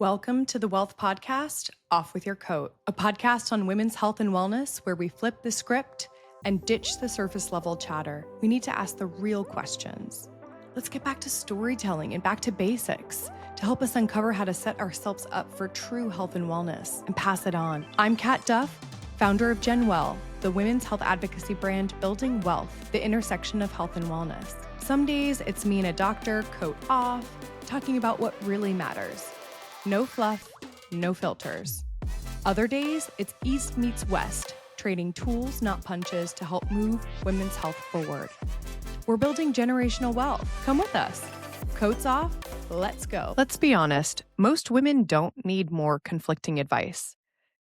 Welcome to the Wealth Podcast, Off With Your Coat, a podcast on women's health and wellness where we flip the script and ditch the surface level chatter. We need to ask the real questions. Let's get back to storytelling and back to basics to help us uncover how to set ourselves up for true health and wellness and pass it on. I'm Kat Duff, founder of GenWell, the women's health advocacy brand building wealth, the intersection of health and wellness. Some days it's me and a doctor, coat off, talking about what really matters. No fluff, no filters. Other days, it's East meets West, trading tools, not punches, to help move women's health forward. We're building generational wealth. Come with us. Coats off, let's go. Let's be honest, most women don't need more conflicting advice.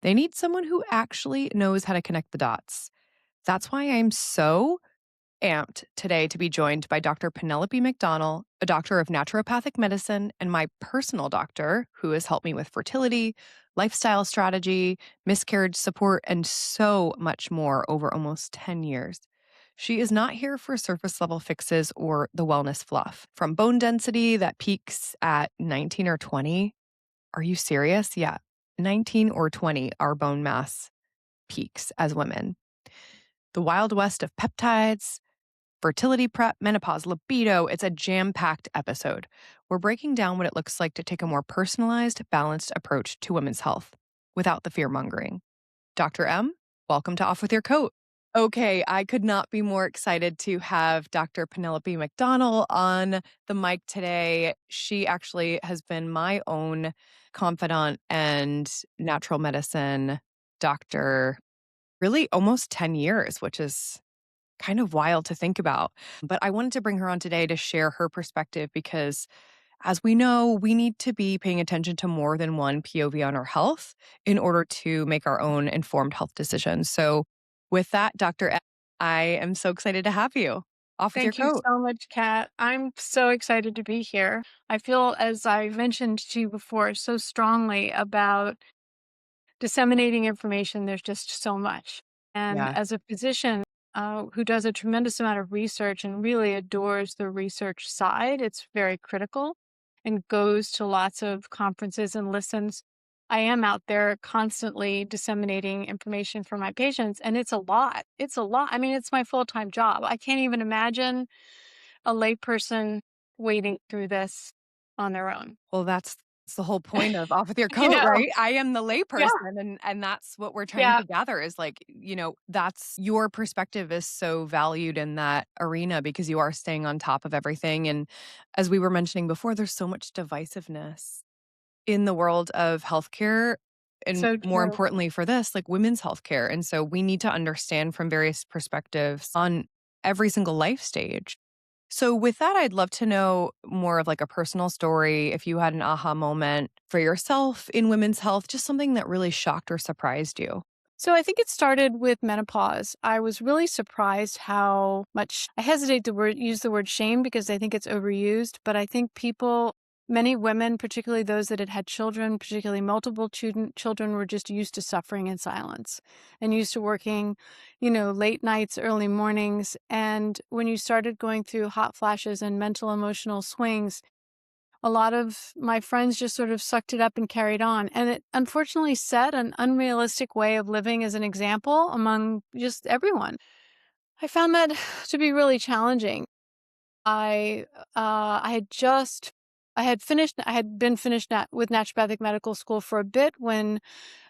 They need someone who actually knows how to connect the dots. That's why I'm so amped today to be joined by Dr. Penelope McDonnell, a doctor of naturopathic medicine and my personal doctor who has helped me with fertility, lifestyle strategy, miscarriage support, and so much more over almost 10 years. She is not here for surface level fixes or the wellness fluff. From bone density that peaks at 19 or 20. Are you serious? Yeah, 19 or 20 our bone mass peaks as women. The wild west of peptides, fertility prep, menopause, libido. It's a jam-packed episode. We're breaking down what it looks like to take a more personalized, balanced approach to women's health without the fear-mongering. Dr. M, welcome to Off With Your Coat. Okay, I could not be more excited to have Dr. Penelope McDonnell on the mic today. She actually has been my own confidant and natural medicine doctor really almost 10 years, which is kind of wild to think about. But I wanted to bring her on today to share her perspective because, as we know, we need to be paying attention to more than one POV on our health in order to make our own informed health decisions. So with that, Dr. M, I am so excited to have you. Off with your Thank you coat. so much, Kat. I'm so excited to be here. I feel, as I mentioned to you before, so strongly about disseminating information. There's just so much. And Yeah. as a physician who does a tremendous amount of research and really adores the research side, it's very critical and goes to lots of conferences and listens. I am out there constantly disseminating information for my patients, and it's a lot. It's a lot. I mean, it's my full-time job. I can't even imagine a layperson wading through this on their own. Well, that's the whole point of Off With Your You Coat, know? right? I am the Yeah. layperson, and that's what we're trying Yeah. to gather is like, that's your perspective is so valued in that arena because you are staying on top of everything. And as we were mentioning before, there's so much divisiveness in the world of healthcare, and So more true. importantly for this, like women's healthcare. And so we need to understand from various perspectives on every single life stage. So with that, I'd love to know more of like a personal story. If you had an aha moment for yourself in women's health, just something that really shocked or surprised you. So I think it started with menopause. I was really surprised how much I hesitate to use the word shame because I think it's overused, but I think many women, particularly those that had had children, particularly multiple children, were just used to suffering in silence and used to working, late nights, early mornings. And when you started going through hot flashes and mental emotional swings, a lot of my friends just sort of sucked it up and carried on. And it unfortunately set an unrealistic way of living as an example among just everyone. I found that to be really challenging. I I had just I had been finished with naturopathic medical school for a bit when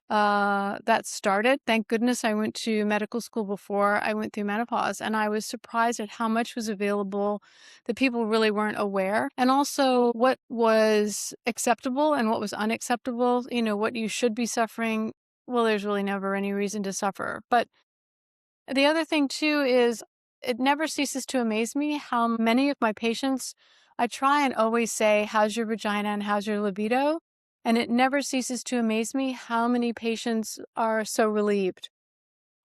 that started. Thank goodness I went to medical school before I went through menopause, and I was surprised at how much was available that people really weren't aware, and also what was acceptable and what was unacceptable, what you should be suffering. Well, there's really never any reason to suffer. But the other thing too is it never ceases to amaze me how many of my patients, I try and always say, how's your vagina and how's your libido? And it never ceases to amaze me how many patients are so relieved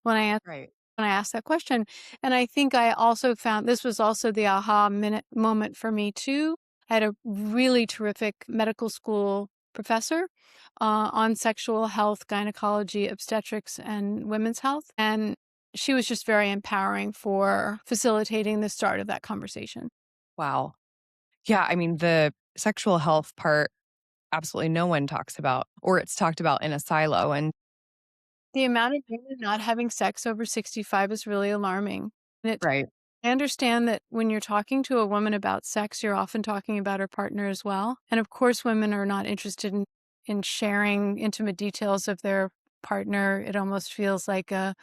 when Right. I ask that question. And I think I also found this was also the aha moment for me too. I had a really terrific medical school professor on sexual health, gynecology, obstetrics, and women's health. And she was just very empowering for facilitating the start of that conversation. Wow. Yeah. I mean, the sexual health part, absolutely no one talks about, or it's talked about in a silo. And The amount of women not having sex over 65 is really alarming. And right. I understand that when you're talking to a woman about sex, you're often talking about her partner as well. And of course, women are not interested in sharing intimate details of their partner. It almost feels like you're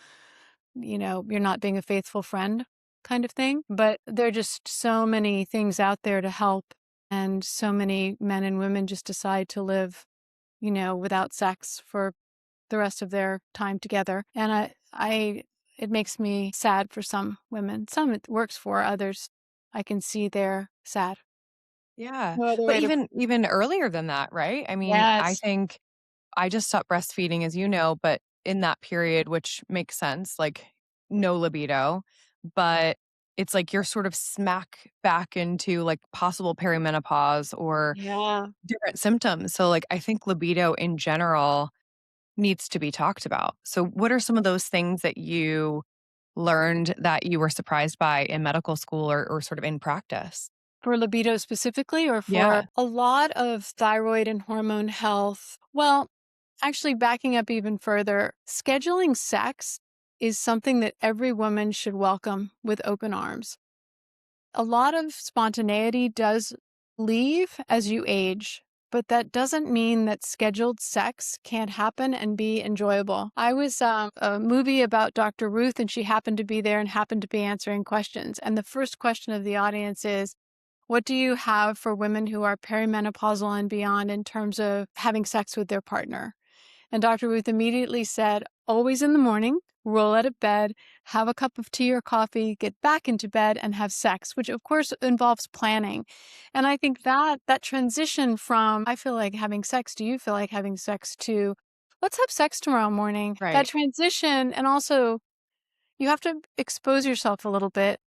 not being a faithful friend kind of thing. But there are just so many things out there to help. And so many men and women just decide to live, without sex for the rest of their time together. And it makes me sad for some women. Some it works for, others I can see they're sad. Yeah. No other But way to. even earlier than that, right? I mean, I Yes. think I just stopped breastfeeding, as you know, but in that period, which makes sense, like no libido, but it's like you're sort of smack back into like possible perimenopause or Yeah. different symptoms. So, like, I think libido in general needs to be talked about. So, what are some of those things that you learned that you were surprised by in medical school or sort of in practice? For libido specifically, or for Yeah. a lot of thyroid and hormone health? Well, actually, backing up even further, scheduling sex is something that every woman should welcome with open arms. A lot of spontaneity does leave as you age, but that doesn't mean that scheduled sex can't happen and be enjoyable. I was a movie about Dr. Ruth, and she happened to be there and happened to be answering questions. And the first question of the audience is, what do you have for women who are perimenopausal and beyond in terms of having sex with their partner? And Dr. Ruth immediately said, always in the morning, roll out of bed, have a cup of tea or coffee, get back into bed and have sex, which of course involves planning. And I think that transition from, I feel like having sex, do you feel like having sex, to let's have sex tomorrow morning, that Right. transition, and also you have to expose yourself a little bit.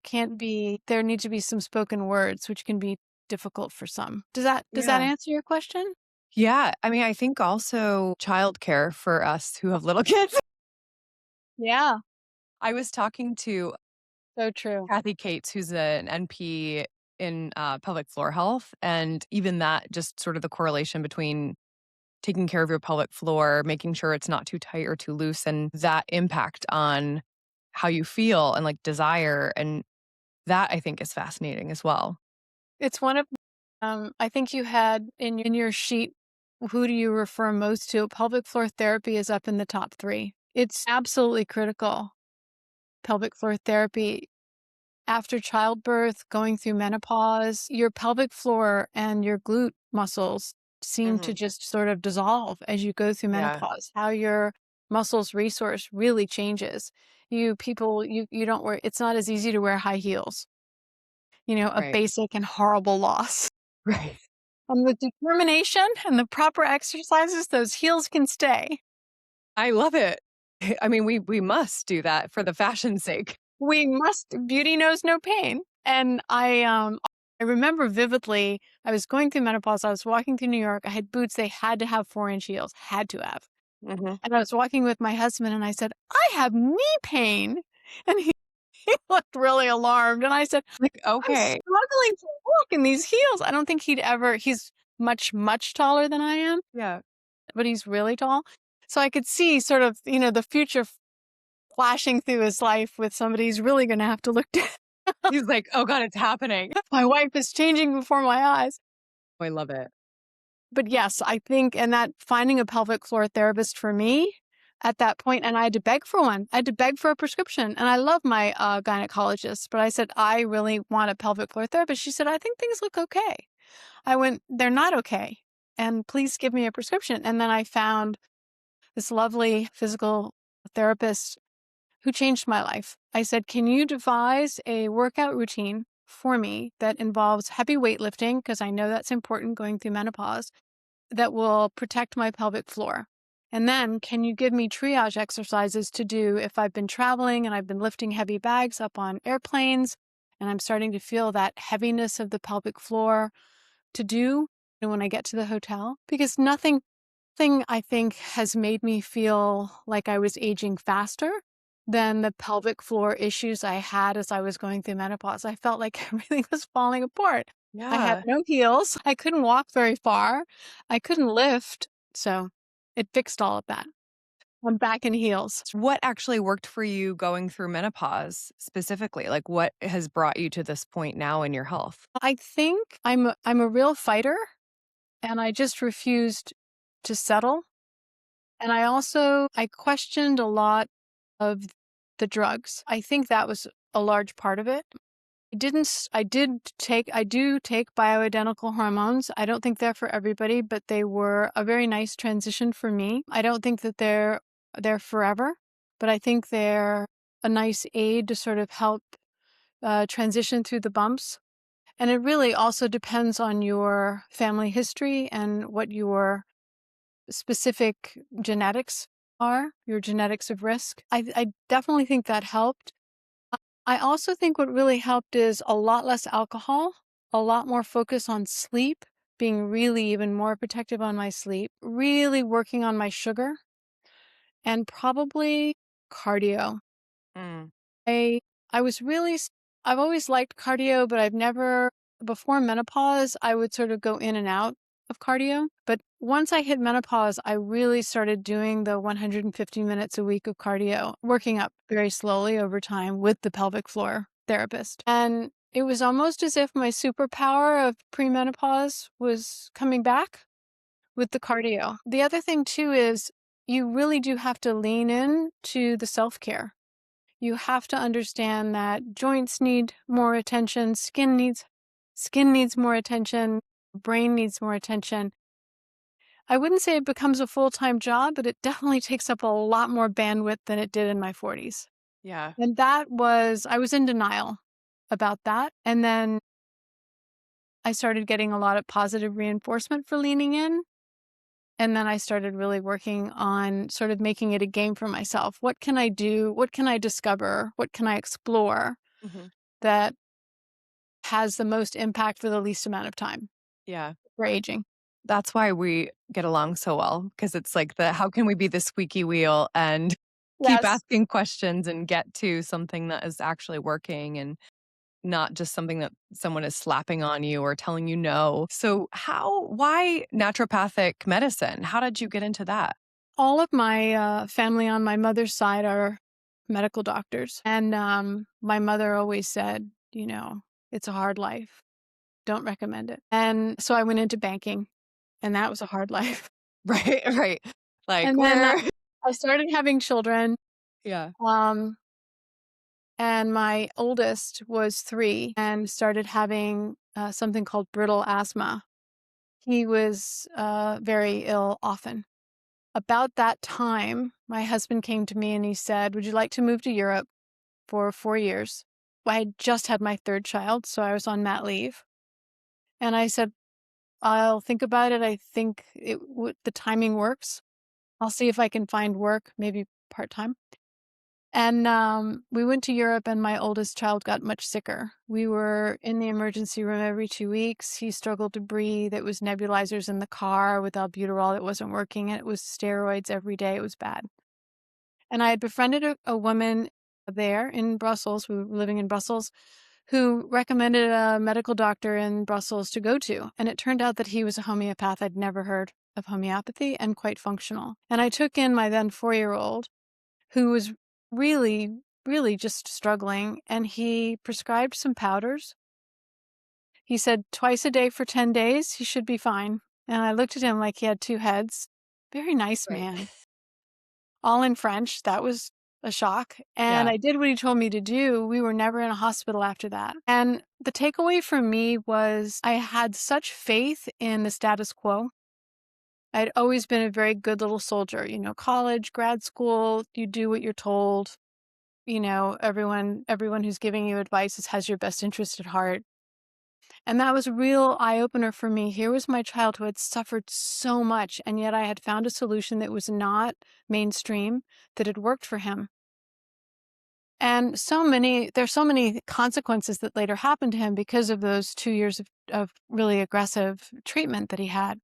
Can't be, there need to be some spoken words, which can be difficult for some. Does that Yeah. answer your question? Yeah. I mean, I think also childcare for us who have little kids. Yeah, I was talking to so true. Kathy Cates, who's an NP in pelvic floor health. And even that, just sort of the correlation between taking care of your pelvic floor, making sure it's not too tight or too loose, and that impact on how you feel and like desire. And that I think is fascinating as well. It's one of, I think you had in your sheet, who do you refer most to? Pelvic floor therapy is up in the top 3. It's absolutely critical. Pelvic floor therapy after childbirth, going through menopause, your pelvic floor and your glute muscles seem to Hmm. just sort of dissolve as you go through Yeah. menopause. How your muscles resource really changes. You don't wear, it's not as easy to wear high heels. A Right. basic and horrible loss. Right. And with determination and the proper exercises, those heels can stay. I love it. I mean, we must do that for the fashion's sake. We must, beauty knows no pain. And I remember vividly, I was going through menopause. I was walking through New York. I had boots. They had to have 4-inch heels, had to have. Hmm. And I was walking with my husband and I said, I have knee pain. And he looked really alarmed. And I said, Like, I'm okay. struggling to walk in these heels. I don't think he's much, much taller than I am, Yeah. but he's really tall. So I could see sort of, the future flashing through his life with somebody he's really going to have to look to. He's like, oh God, it's happening. My wife is changing before my eyes. I love it. But yes, I think, and that finding a pelvic floor therapist for me at that point, and I had to beg for one. I had to beg for a prescription. And I love my gynecologist, but I said, I really want a pelvic floor therapist. She said, I think things look okay. I went, they're not okay. And please give me a prescription. And then I found this lovely physical therapist who changed my life. I said, can you devise a workout routine for me that involves heavy weightlifting? Because I know that's important going through menopause, that will protect my pelvic floor. And then can you give me triage exercises to do if I've been traveling and I've been lifting heavy bags up on airplanes and I'm starting to feel that heaviness of the pelvic floor, to do when I get to the hotel? Because nothing I think has made me feel like I was aging faster than the pelvic floor issues I had as I was going through menopause. I felt like everything was falling apart. I had Yeah. no heels. I couldn't walk very far. I couldn't lift. So it fixed all of that. I'm back in heels. What actually worked for you going through menopause specifically? Like what has brought you to this point now in your health? I think I'm a real fighter, and I just refused to settle. And I questioned a lot of the drugs. I think that was a large part of it. I do take bioidentical hormones. I don't think they're for everybody, but they were a very nice transition for me. I don't think that they're forever, but I think they're a nice aid to sort of help transition through the bumps. And it really also depends on your family history and what your specific genetics are, your genetics of risk. I definitely think that helped. I also think what really helped is a lot less alcohol, a lot more focus on sleep, being really even more protective on my sleep, really working on my sugar, and probably cardio. Mm. I I was really I've always liked cardio, but I've never before menopause, I would sort of go in and out of cardio. But once I hit menopause, I really started doing the 150 minutes a week of cardio, working up very slowly over time with the pelvic floor therapist. And it was almost as if my superpower of premenopause was coming back with the cardio. The other thing too is you really do have to lean in to the self-care. You have to understand that joints need more attention, skin needs more attention, brain needs more attention. I wouldn't say it becomes a full-time job, but it definitely takes up a lot more bandwidth than it did in my 40s. Yeah. And I was in denial about that. And then I started getting a lot of positive reinforcement for leaning in. And then I started really working on sort of making it a game for myself. What can I do? What can I discover? What can I explore Mhm. that has the most impact for the least amount of time Yeah. for aging? That's why we get along so well because it's like the how can we be the squeaky wheel and keep Yes. asking questions and get to something that is actually working and not just something that someone is slapping on you or telling you no. So why naturopathic medicine? How did you get into that? All of my family on my mother's side are medical doctors. And my mother always said, it's a hard life. Don't recommend it. And so I went into banking, and that was a hard life. Right, right. Like And then where I started having children. Yeah. Um, And my oldest was 3 and started having something called brittle asthma. He was very ill often. About that time, my husband came to me and he said, "Would you like to move to Europe for 4 years?" I had just had my third child, so I was on mat leave. And I said, "I'll think about it. I think the timing works. I'll see if I can find work, maybe part time." And we went to Europe, and my oldest child got much sicker. We were in the emergency room every 2 weeks. He struggled to breathe. It was nebulizers in the car with albuterol that wasn't working. And it was steroids every day. It was bad. And I had befriended a woman there in Brussels, we were living in Brussels, who recommended a medical doctor in Brussels to go to. And it turned out that he was a homeopath. I'd never heard of homeopathy and quite functional. And I took in my then 4-year-old who was really, really just struggling, and he prescribed some powders. He said twice a day for 10 days, he should be fine. And I looked at him like he had 2 heads. Very nice Right. man. All in French. That was a shock. And Yeah. I did what he told me to do. We were never in a hospital after that. And the takeaway for me was I had such faith in the status quo. I'd always been a very good little soldier, college, grad school, you do what you're told. Everyone who's giving you advice has your best interest at heart. And that was a real eye-opener for me. Here was my child who had suffered so much, and yet I had found a solution that was not mainstream, that had worked for him. And there's so many consequences that later happened to him because of those 2 years of really aggressive treatment that he had.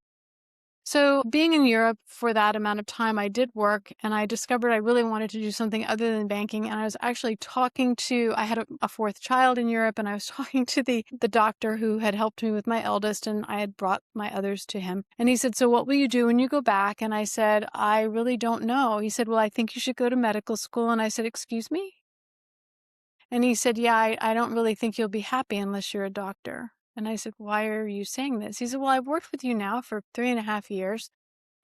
So being in Europe for that amount of time, I did work and I discovered I really wanted to do something other than banking. And I was actually I had a fourth child in Europe, and I was talking to the doctor who had helped me with my eldest, and I had brought my others to him. And he said, "So what will you do when you go back?" And I said, "I really don't know." He said, "Well, I think you should go to medical school." And I said, "Excuse me?" And he said, "Yeah, I don't really think you'll be happy unless you're a doctor." And I said, "Why are you saying this?" He said, "Well, I've worked with you now for 3.5 years.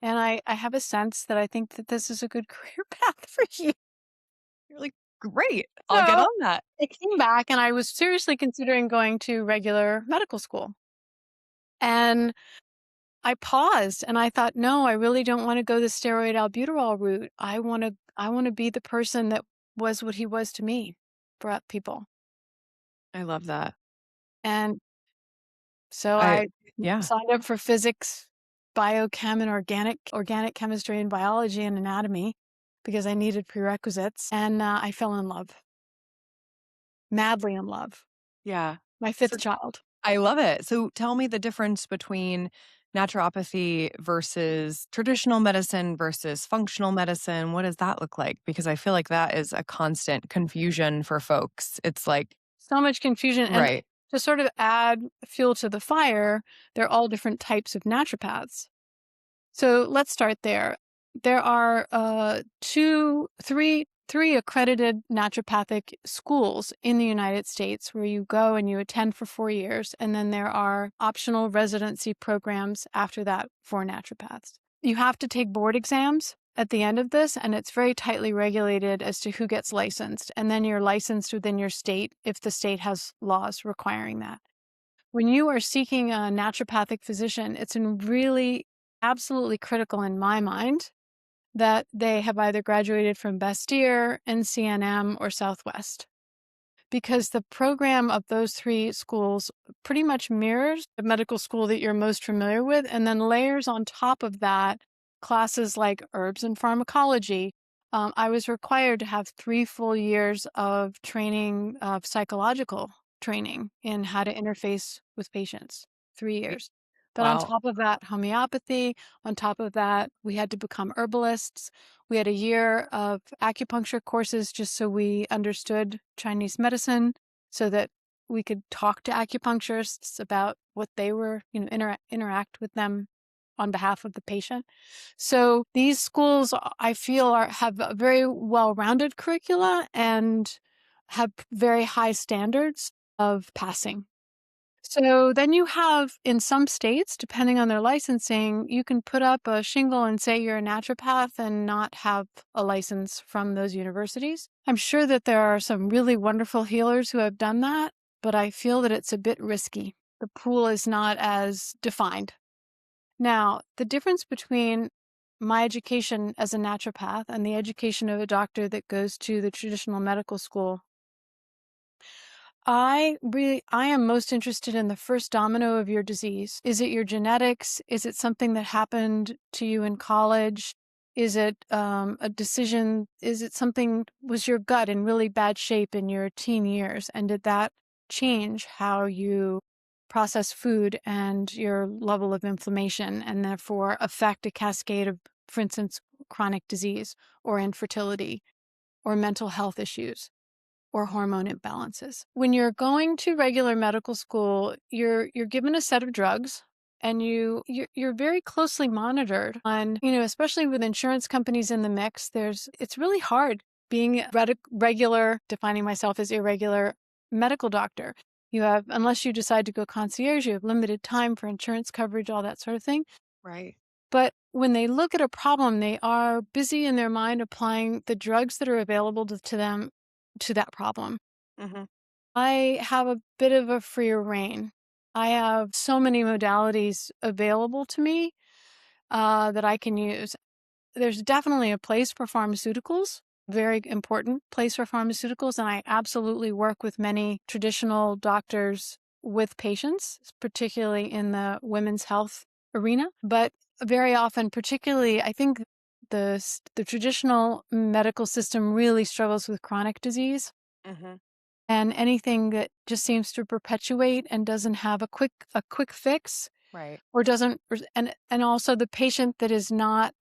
And I have a sense that I think that this is a good career path for you." You're like, great, I'll get So on that. I came back and I was seriously considering going to regular medical school. And I paused and I thought, no, I really don't want to go the steroid albuterol route. I want to be the person that was what he was to me for people. I love that. And so I I yeah, signed up for physics, biochem, and organic chemistry and biology and anatomy because I needed prerequisites. And I fell in love, madly in love. yeah. My So fifth child. I love it. So tell me the difference between naturopathy versus traditional medicine versus functional medicine. What does that look like? Because I feel like that is a constant confusion for folks. It's like, So much confusion. And right. to sort of add fuel to the fire, they're all different types of naturopaths. So let's start there. There are three accredited naturopathic schools in the United States where you go and you attend for 4 years. And then there are optional residency programs after that for naturopaths. You have to take board exams at the end of this, and it's very tightly regulated as to who gets licensed. And then you're licensed within your state if the state has laws requiring that. When you are seeking a naturopathic physician, it's really absolutely critical in my mind that they have either graduated from Bastyr, NCNM, or Southwest, because the program of those three schools pretty much mirrors the medical school that you're most familiar with, and then layers on top of that classes like herbs and pharmacology. I was required to have 3 full years of training, of psychological training in how to interface with patients. 3 Right. years. But on Wow. top of that, homeopathy. On top of that, we had to become herbalists. We had a year of acupuncture courses just so we understood Chinese medicine, so that we could talk to acupuncturists about what they were, interact with them on behalf of the patient. So these schools, I feel, have a very well-rounded curricula and have very high standards of passing. So then you have, in some states, depending on their licensing, you can put up a shingle and say you're a naturopath and not have a license from those universities. I'm sure that there are some really wonderful healers who have done that, but I feel that it's a bit risky. The pool is not as defined. Now, the difference between my education as a naturopath and the education of a doctor that goes to the traditional medical school, I am most interested in the first domino of your disease. Is it your genetics? Is it something that happened to you in college? Is it a decision? Is it something, was your gut in really bad shape in your teen years? And did that change how you process food and your level of inflammation, and therefore affect a cascade of, for instance, chronic disease or infertility or mental health issues or hormone imbalances? When you're going to regular medical school, you're given a set of drugs, and you're very closely monitored on, especially with insurance companies in the mix. It's really hard being a regular, defining myself as irregular medical doctor. You have, unless you decide to go concierge, you have limited time for insurance coverage, all that sort of thing. Right. But when they look at a problem, they are busy in their mind applying the drugs that are available to them to that problem. Mhm. I have a bit of a freer reign. I have so many modalities available to me that I can use. There's definitely a place for pharmaceuticals, very important place for pharmaceuticals, and I absolutely work with many traditional doctors with patients, particularly in the women's health arena. But very often, particularly, I think the traditional medical system really struggles with chronic disease, Mhm. and anything that just seems to perpetuate and doesn't have a quick fix Right. or doesn't, and also the patient that is not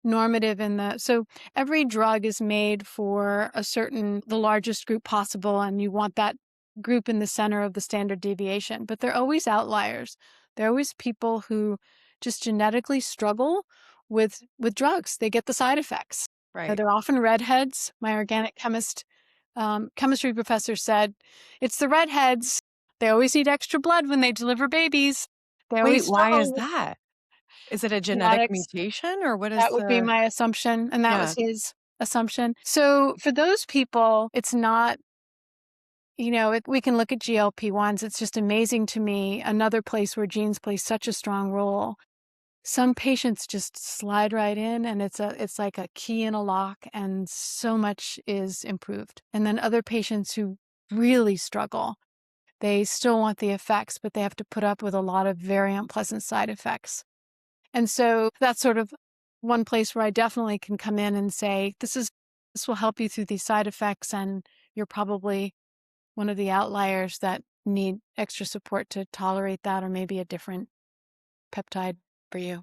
normative in the, so every drug is made for the largest group possible, and you want that group in the center of the standard deviation, but they're always outliers. They're always people who just genetically struggle with drugs. They get the side effects. Right. They're often redheads. My organic chemistry professor said, it's the redheads. They always need extra blood when they deliver babies. They Wait, always why is struggle with that? Is it a genetic genetics. mutation or what is That would be the my assumption, and that was Yeah. his assumption. So for those people, it's not, we can look at GLP-1s. It's just amazing to me, another place where genes play such a strong role. Some patients just slide right in, and it's like a key in a lock, and so much is improved. And then other patients who really struggle, they still want the effects, but they have to put up with a lot of very unpleasant side effects. And so that's sort of one place where I definitely can come in and say, this will help you through these side effects, and you're probably one of the outliers that need extra support to tolerate that, or maybe a different peptide for you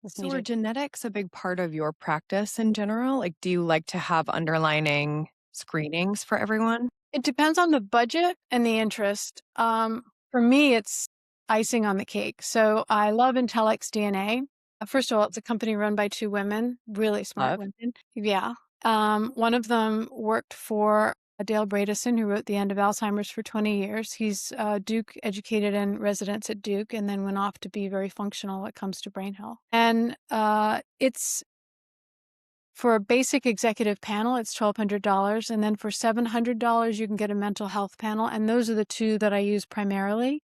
is So are needed. genetics a big part of your practice in general? Like, do you like to have underlining screenings for everyone? It depends on the budget and the interest. For me, it's icing on the cake. So I love Intellex DNA. First of all, it's a company run by two women, really smart Love. women. Yeah. One of them worked for Dale Bredesen, who wrote The End of Alzheimer's for 20 years. He's Duke educated and residence at Duke, and then went off to be very functional when it comes to brain health. And it's for a basic executive panel, it's $1,200. And then for $700, you can get a mental health panel. And those are the two that I use primarily.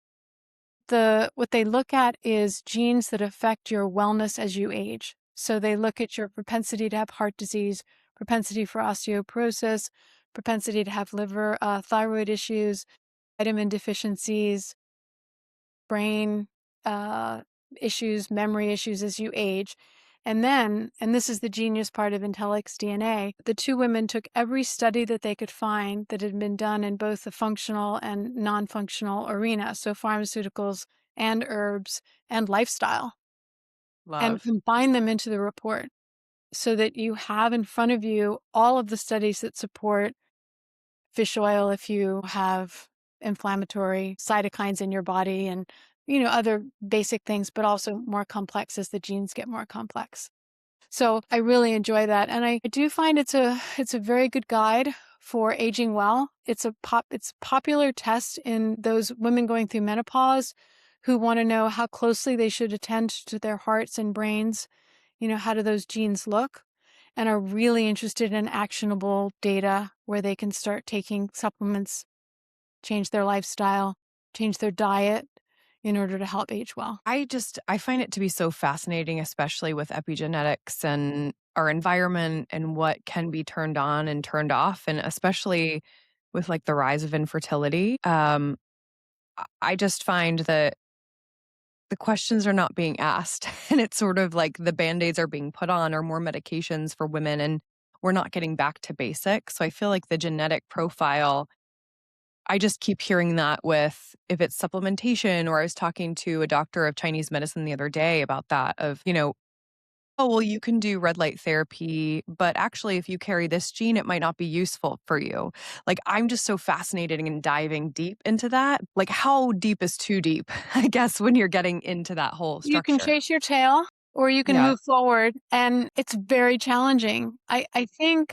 What they look at is genes that affect your wellness as you age. So they look at your propensity to have heart disease, propensity for osteoporosis, propensity to have liver, thyroid issues, vitamin deficiencies, brain uh, issues, memory issues as you age. And then, and this is the genius part of Intellex DNA, the two women took every study that they could find that had been done in both the functional and non-functional arena, so pharmaceuticals and herbs and lifestyle, and Love. combined them into the report so that you have in front of you all of the studies that support fish oil if you have inflammatory cytokines in your body, and other basic things, but also more complex as the genes get more complex. So I really enjoy that, and I do find it's a very good guide for aging well. It's a popular test in those women going through menopause who want to know how closely they should attend to their hearts and brains. How do those genes look? And are really interested in actionable data where they can start taking supplements, change their lifestyle, change their diet in order to help age well. I find it to be so fascinating, especially with epigenetics and our environment and what can be turned on and turned off, and especially with like the rise of infertility. I just find that the questions are not being asked, and it's sort of like the band-aids are being put on or more medications for women, and we're not getting back to basics. So I feel like the genetic profile, I just keep hearing that with if it's supplementation, or I was talking to a doctor of Chinese medicine the other day about that of, oh, well, you can do red light therapy, but actually, if you carry this gene, it might not be useful for you. Like, I'm just so fascinated in diving deep into that. Like, how deep is too deep, I guess, when you're getting into that whole You can structure. chase your tail or you can Yeah. move forward, and it's very challenging. I think,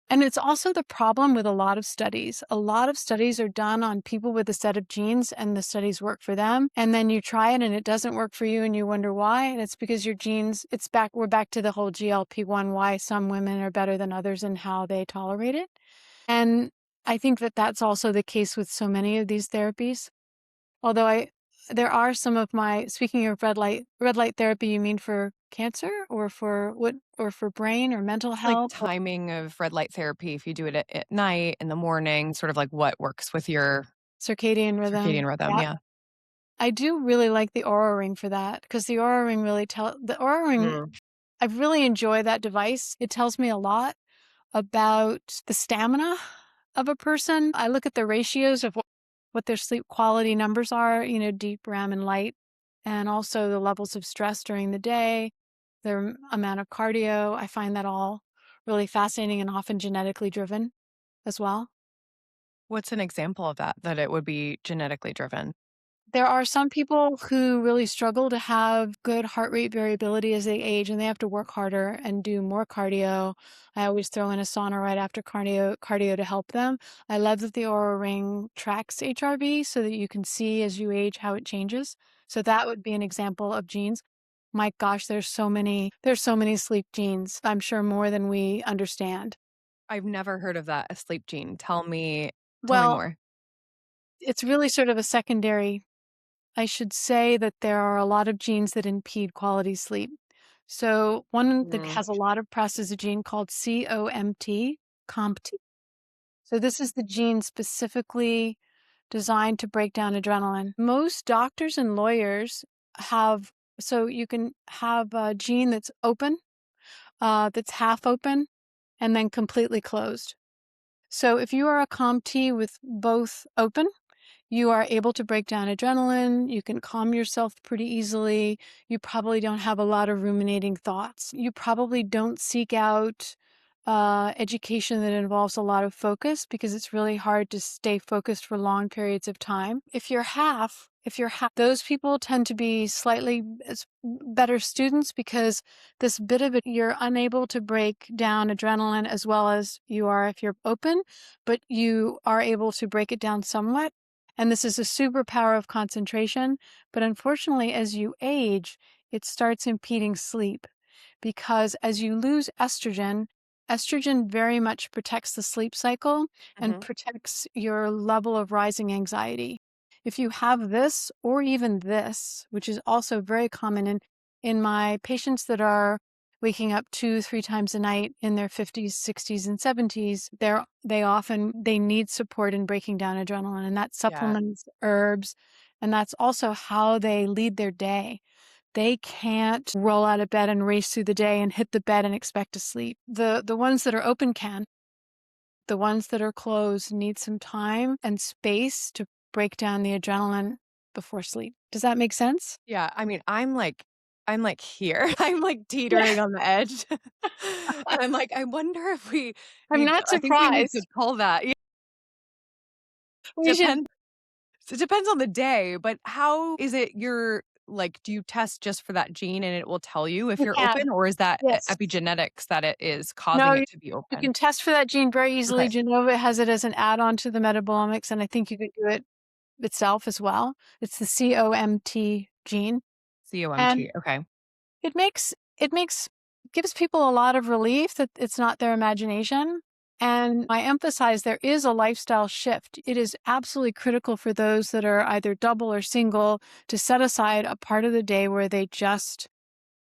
and it's also the problem with a lot of studies. A lot of studies are done on people with a set of genes, and the studies work for them. And then you try it and it doesn't work for you, and you wonder why. And it's because your genes, we're back to the whole GLP-1, why some women are better than others and how they tolerate it. And I think that that's also the case with so many of these therapies. Although there are some of speaking of red light therapy, you mean for cancer or for what, or for brain or mental Like health or timing of red light therapy, if you do it at night, in the morning, sort of like what works with your circadian rhythm? circadian rhythm. Yeah. Yeah. I do really like the Aura Ring for that, because the Aura Ring the Aura Ring, Mm. I really enjoy that device. It tells me a lot about the stamina of a person. I look at the ratios of what their sleep quality numbers are, deep, REM, and light. and also the levels of stress during the day, the amount of cardio. I find that all really fascinating and often genetically driven as well. What's an example of that, that it would be genetically driven? There are some people who really struggle to have good heart rate variability as they age, and they have to work harder and do more cardio. I always throw in a sauna right after cardio to help them. I love that the Aura Ring tracks HRV so that you can see as you age how it changes. So that would be an example of genes. My gosh, there's so many sleep genes. I'm sure more than we understand. I've never heard of that, a sleep gene. Tell me Well, more. it's really sort of a secondary. I should say that there are a lot of genes that impede quality sleep. So one that Mm, has a lot of press is a gene called COMT. So this is the gene specifically designed to break down adrenaline. Most doctors and lawyers have, so you can have a gene that's open, that's half open, and then completely closed. So if you are a COMT with both open, you are able to break down adrenaline. You can calm yourself pretty easily. You probably don't have a lot of ruminating thoughts. You probably don't seek out education that involves a lot of focus because it's really hard to stay focused for long periods of time. If you're half, those people tend to be slightly better students because this bit of it, you're unable to break down adrenaline as well as you are if you're open, but you are able to break it down somewhat. And this is a superpower of concentration. But unfortunately, as you age, it starts impeding sleep because as you lose estrogen, estrogen very much protects the sleep cycle and mhm. protects your level of rising anxiety. If you have this or even this, which is also very common in my patients that are waking up 2, 3 times a night in their 50s, 60s, and 70s, they need support in breaking down adrenaline, and that Yeah. supplements herbs, and that's also how they lead their day. They can't roll out of bed and race through the day and hit the bed and expect to sleep. The ones that are open can. The ones that are closed need some time and space to break down the adrenaline before sleep. Does that make sense? Yeah, I mean, I'm like here. I'm like Yeah. teetering on the edge. And I'm like, I wonder if I'm not I think we need to surprised. call that. Yeah, We should. depends it depends on the day, but how is it do you test just for that gene and it will tell you if You you're can. open, or is that Yes. epigenetics that it is No, causing it to be you open? can test for that gene very easily. Okay. Genova has it as an add-on to the metabolomics, and I think you could do it itself as well. It's the COMT gene. And COMT. Okay. it gives people a lot of relief that it's not their imagination. And I emphasize there is a lifestyle shift. It is absolutely critical for those that are either double or single to set aside a part of the day where they just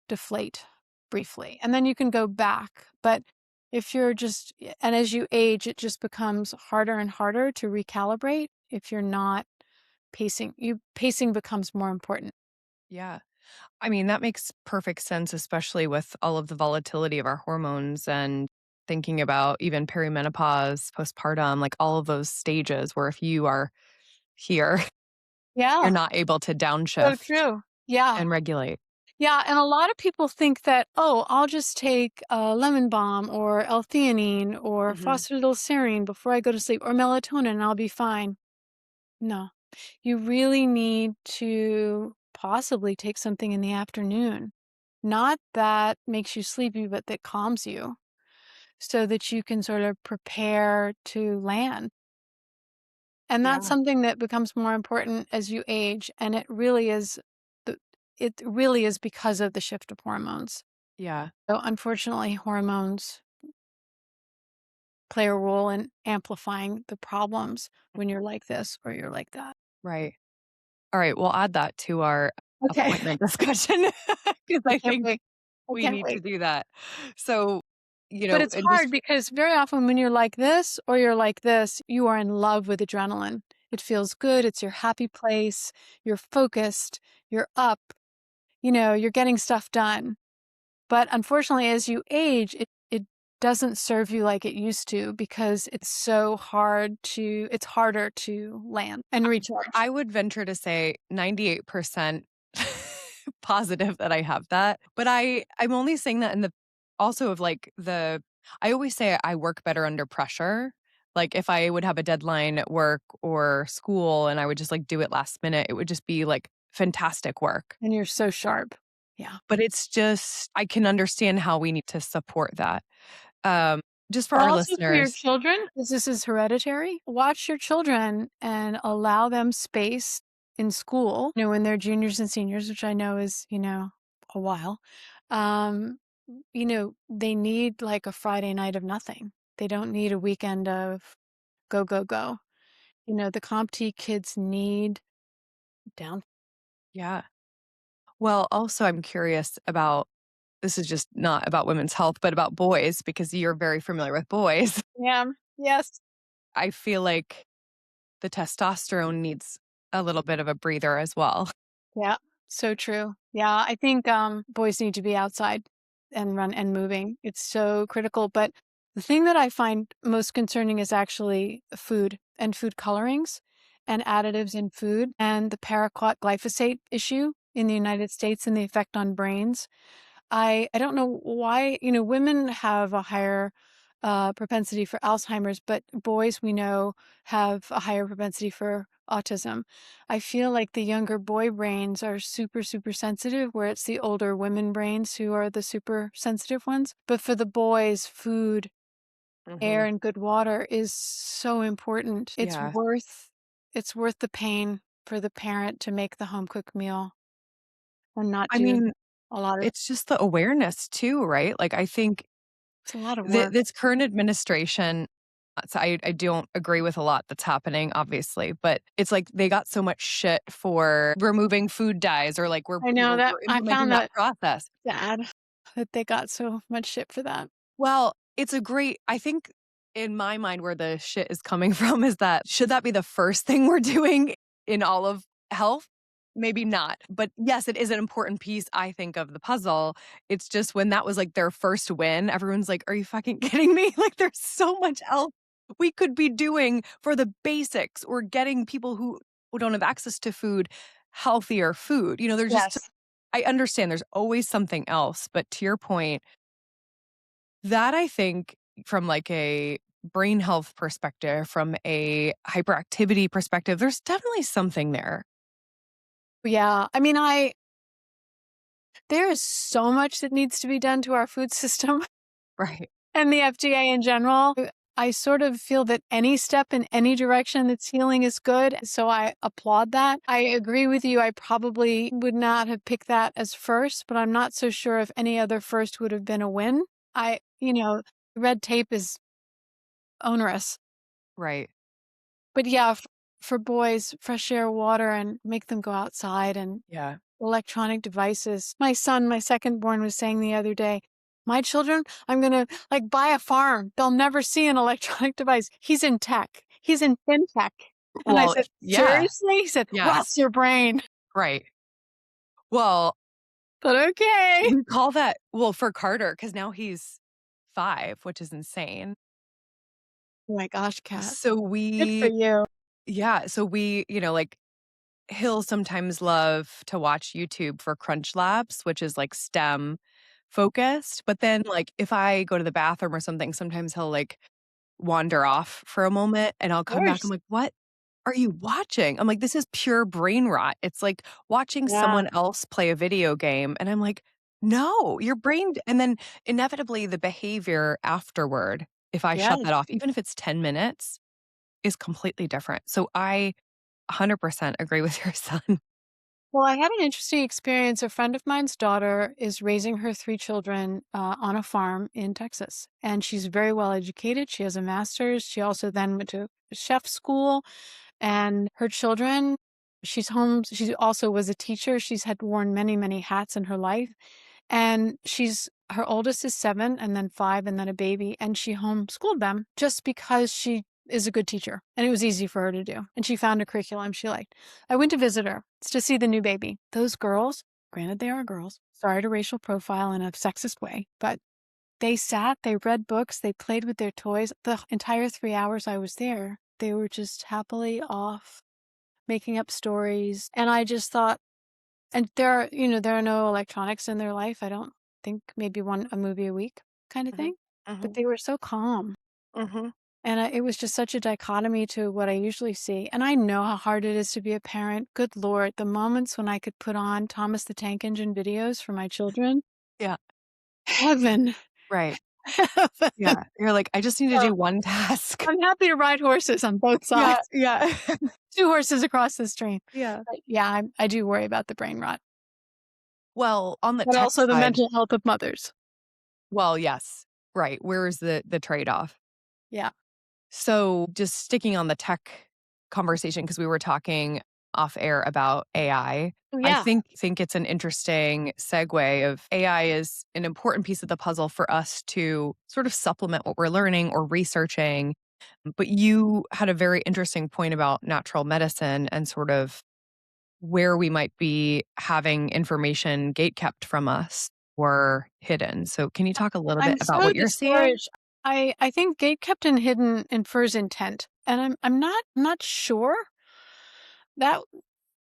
deflate briefly. And then you can go back. But if you're just, and as you age, it just becomes harder and harder to recalibrate if you're not pacing. Pacing becomes more important. Yeah. I mean, that makes perfect sense, especially with all of the volatility of our hormones and thinking about even perimenopause, postpartum, like all of those stages where if you are here, you're Yeah, not able to so downshift true. Yeah. and regulate. Yeah, and a lot of people think that, oh, I'll just take lemon balm or L-theanine or Mhm. phosphatidylserine before I go to sleep or melatonin and I'll be fine. No, you really need to possibly take something in the afternoon. Not that makes you sleepy, but that calms you so that you can sort of prepare to land. And that's Yeah. something that becomes more important as you age. And the- it really is because of the shift of hormones. Yeah. So unfortunately, hormones play a role in amplifying the problems when you're like this or you're like that. Right. All right, we'll add that to our Okay. appointment discussion because I I can't think wait. I we can't need to wait. do that. So, But it's and hard just because very often when you're like this or you're like this, you are in love with adrenaline. It feels good. It's your happy place. You're focused. You're up. You're getting stuff done. But unfortunately, as you age, it doesn't serve you like it used to because it's harder to land and recharge. I would venture to say 98% positive that I have that. But I'm only saying that in the also of like the I always say I work better under pressure. Like if I would have a deadline at work or school and I would just like do it last minute, it would just be like fantastic work. And you're so sharp. Yeah. But it's just I can understand how we need to support that. Um, just for But our also for your listeners. children, 'cause this is hereditary, watch your children and allow them space in school, when they're juniors and seniors, which I know is, a while. Um, they need like a Friday night of nothing. They don't need a weekend of go, go, go. The CompT kids need down. Yeah. Well, also I'm curious about this is just not about women's health, but about boys because you're very familiar with boys. Yeah. Yes. I feel like the testosterone needs a little bit of a breather as well. Yeah, so true. Yeah, I think boys need to be outside and run and moving. It's so critical. But the thing that I find most concerning is actually food and food colorings and additives in food and the paraquat glyphosate issue in the United States and the effect on brains. I don't know why, women have a higher propensity for Alzheimer's, but boys we know have a higher propensity for autism. I feel like the younger boy brains are super, super sensitive, where it's the older women brains who are the super sensitive ones. But for the boys, food, air, Mhm. and good water is so important. Yeah. It's worth the pain for the parent to make the home cooked meal and not I do mean, a lot of it's just the awareness too, right? Like I think it's a lot of work. this current administration so I don't agree with a lot that's happening, obviously, but it's like they got so much shit for removing food dyes or like I know that we're I implementing found that that process. sad that they got so much shit for that. Well, it's a great I think in my mind where the shit is coming from is that should that be the first thing we're doing in all of health? Maybe not. But yes, it is an important piece, I think, of the puzzle. It's just when that was like their first win, everyone's like, are you fucking kidding me? Like there's so much else we could be doing for the basics or getting people who don't have access to food healthier food. There's just Yes. I understand there's always something else, but to your point, that I think from like a brain health perspective, from a hyperactivity perspective, there's definitely something there. Yeah. I mean, there is so much that needs to be done to our food system Right. and the FDA in general. I sort of feel that any step in any direction that's healing is good. So I applaud that. I agree with you. I probably would not have picked that as first, but I'm not so sure if any other first would have been a win. Red tape is onerous. Right. But yeah, for boys, fresh air, water, and make them go outside and Yeah. electronic devices. My son, my second born, was saying the other day, my children, I'm going to like buy a farm. They'll never see an electronic device. He's in tech. He's in fintech. And I Well, said, yeah. seriously? He said, rots Yes. your brain. Right. Well, But okay. we call that well for Carter because now he's 5, which is insane. Oh my gosh, Kat. So Good for we you. yeah, so we, like he'll sometimes love to watch YouTube for crunch labs, which is like STEM focused. But then like if I go to the bathroom or something, sometimes he'll like wander off for a moment and I'll Of come back. I'm course. like, what are you watching? I'm like, this is pure brain rot. It's like watching Yeah. someone else play a video game. And I'm like, no, your brain. And then inevitably the behavior afterward, if I shut that Yes. off, even if it's 10 minutes, is completely different. So I 100% agree with your son. Well, I had an interesting experience. A friend of mine's daughter is raising her 3 children on a farm in Texas, and she's very well educated. She has a master's. She also then went to chef school, and her children, she's home. She also was a teacher. She's had worn many, many hats in her life. And her oldest is 7 and then 5 and then a baby. And she homeschooled them just because she is a good teacher and it was easy for her to do. And she found a curriculum she liked. I went to visit her to see the new baby. Those girls, granted they are girls, sorry to racial profile in a sexist way, but they sat, they read books, they played with their toys. The entire 3 hours I was there, they were just happily off making up stories. And I just thought, And there are no electronics in their life. I don't think maybe a movie a week kind of Mhm. thing. But Mhm. they were so calm. Mhm. And it was just such a dichotomy to what I usually see. And I know how hard it is to be a parent. Good Lord, the moments when I could put on Thomas the Tank Engine videos for my children, Yeah. heaven, Right. heaven. Yeah. You're like, "I just need to So do one task." I'm happy to ride horses on both Yeah, sides. yeah. 2 horses across the stream. Yeah. But yeah, I do worry about the brain rot, Well, on the but tech also the side, mental health of mothers. well, yes. Right. Where is the trade-off? Yeah. So, just sticking on the tech conversation because we were talking off air about AI. I Yeah. think it's an interesting segue of AI is an important piece of the puzzle for us to sort of supplement what we're learning or researching. But you had a very interesting point about natural medicine and sort of where we might be having information gatekept from us or hidden. So, can you talk a little bit I'm about so what you're seeing? discouraged. I think gatekept and hidden infers intent, and I'm not sure that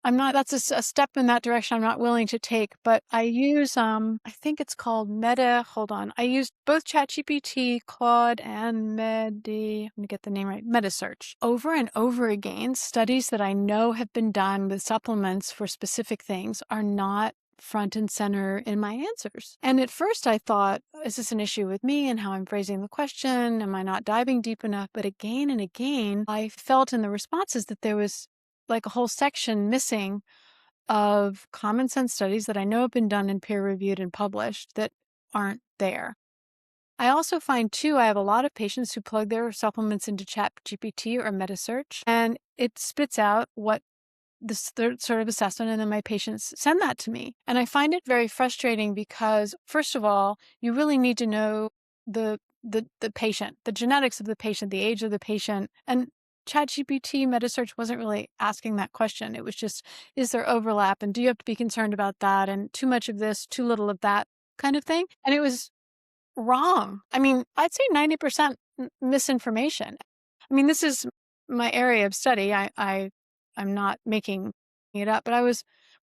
I'm not that's a step in that direction I'm not willing to take, but I use, I think it's called hold on. I use both ChatGPT, Claude, and let me get the name right, MetaSearch. Over and over again, studies that I know have been done with supplements for specific things are not front and center in my answers. And at first I thought, is this an issue with me and how I'm phrasing the question? Am I not diving deep enough? But again and again, I felt in the responses that there was like a whole section missing of common sense studies that I know have been done and peer reviewed and published that aren't there. I also find too, I have a lot of patients who plug their supplements into ChatGPT or MetaSearch, and it spits out what this third sort of assessment, and then my patients send that to me. And I find it very frustrating because, first of all, you really need to know the patient, the genetics of the patient, the age of the patient. And ChatGPT MetaSearch wasn't really asking that question. It was just, is there overlap? And do you have to be concerned about that? And too much of this, too little of that kind of thing. And it was wrong. I mean, I'd say 90% misinformation. I mean, this is my area of study. I'm not making it up, but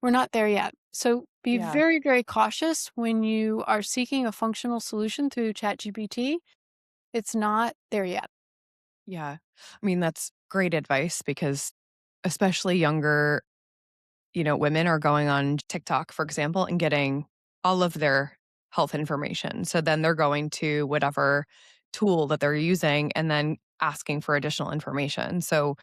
we're not there yet. So be Yeah. very, very cautious when you are seeking a functional solution through ChatGPT. It's not there yet. Yeah. I mean, that's great advice because especially younger, women are going on TikTok, for example, and getting all of their health information. So then they're going to whatever tool that they're using and then asking for additional information. So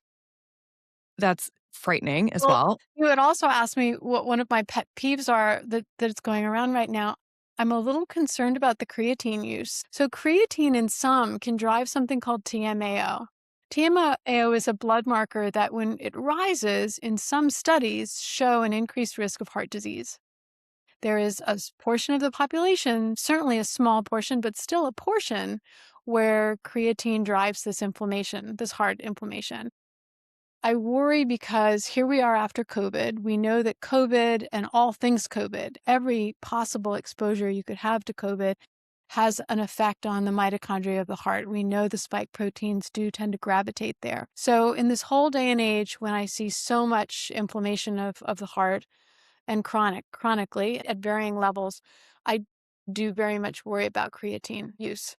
that's frightening as Well, well. you had also asked me what one of my pet peeves are that's going around right now. I'm a little concerned about the creatine use. So creatine in some can drive something called TMAO. TMAO is a blood marker that when it rises in some studies show an increased risk of heart disease. There is a portion of the population, certainly a small portion, but still a portion where creatine drives this inflammation, this heart inflammation. I worry because here we are after COVID. We know that COVID and all things COVID, every possible exposure you could have to COVID has an effect on the mitochondria of the heart. We know the spike proteins do tend to gravitate there. So in this whole day and age, when I see so much inflammation of the heart and chronically at varying levels, I do very much worry about creatine use.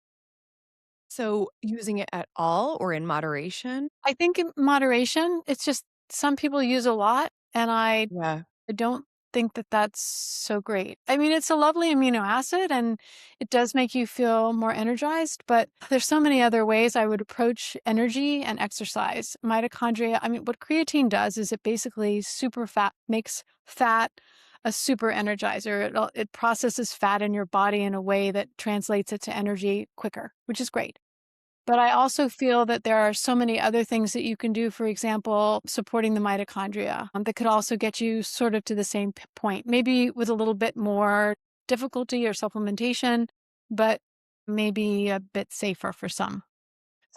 So using it at all or in moderation? I think in moderation, it's just some people use a lot, and Yeah. I don't think that that's so great. I mean, it's a lovely amino acid and it does make you feel more energized, but there's so many other ways I would approach energy and exercise. Mitochondria, I mean, what creatine does is it basically makes fat a super energizer. It processes fat in your body in a way that translates it to energy quicker, which is great. But I also feel that there are so many other things that you can do, for example, supporting the mitochondria, that could also get you sort of to the same point, maybe with a little bit more difficulty or supplementation, but maybe a bit safer for some.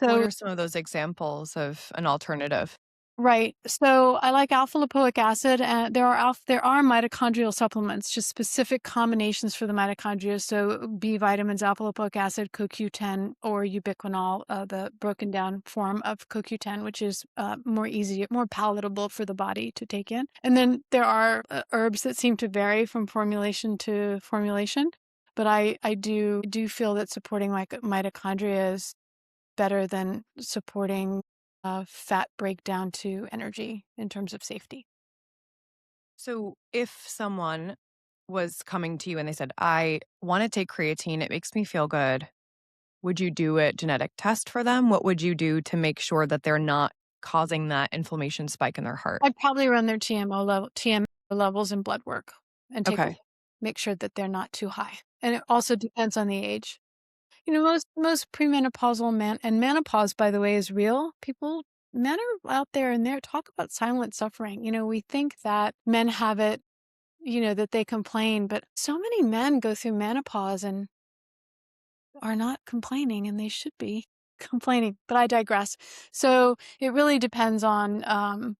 What So, are some of those examples of an alternative? Right. So I like alpha lipoic acid, and there are mitochondrial supplements, just specific combinations for the mitochondria. So B vitamins, alpha lipoic acid, CoQ10, or ubiquinol, the broken down form of CoQ10, which is more palatable for the body to take in. And then there are herbs that seem to vary from formulation to formulation, but I do feel that supporting mitochondria is better than supporting fat breakdown to energy in terms of safety. So, if someone was coming to you and they said, I want to take creatine, it makes me feel good, would you do a genetic test for them? What would you do to make sure that they're not causing that inflammation spike in their heart? I'd probably run their TMO levels and blood work and Okay. make sure that they're not too high. And it also depends on the age. Most premenopausal and menopause, by the way, is real. Men are out there and there talk about silent suffering. We think that men have it, that they complain, but so many men go through menopause and are not complaining, and they should be complaining, but I digress. So it really depends on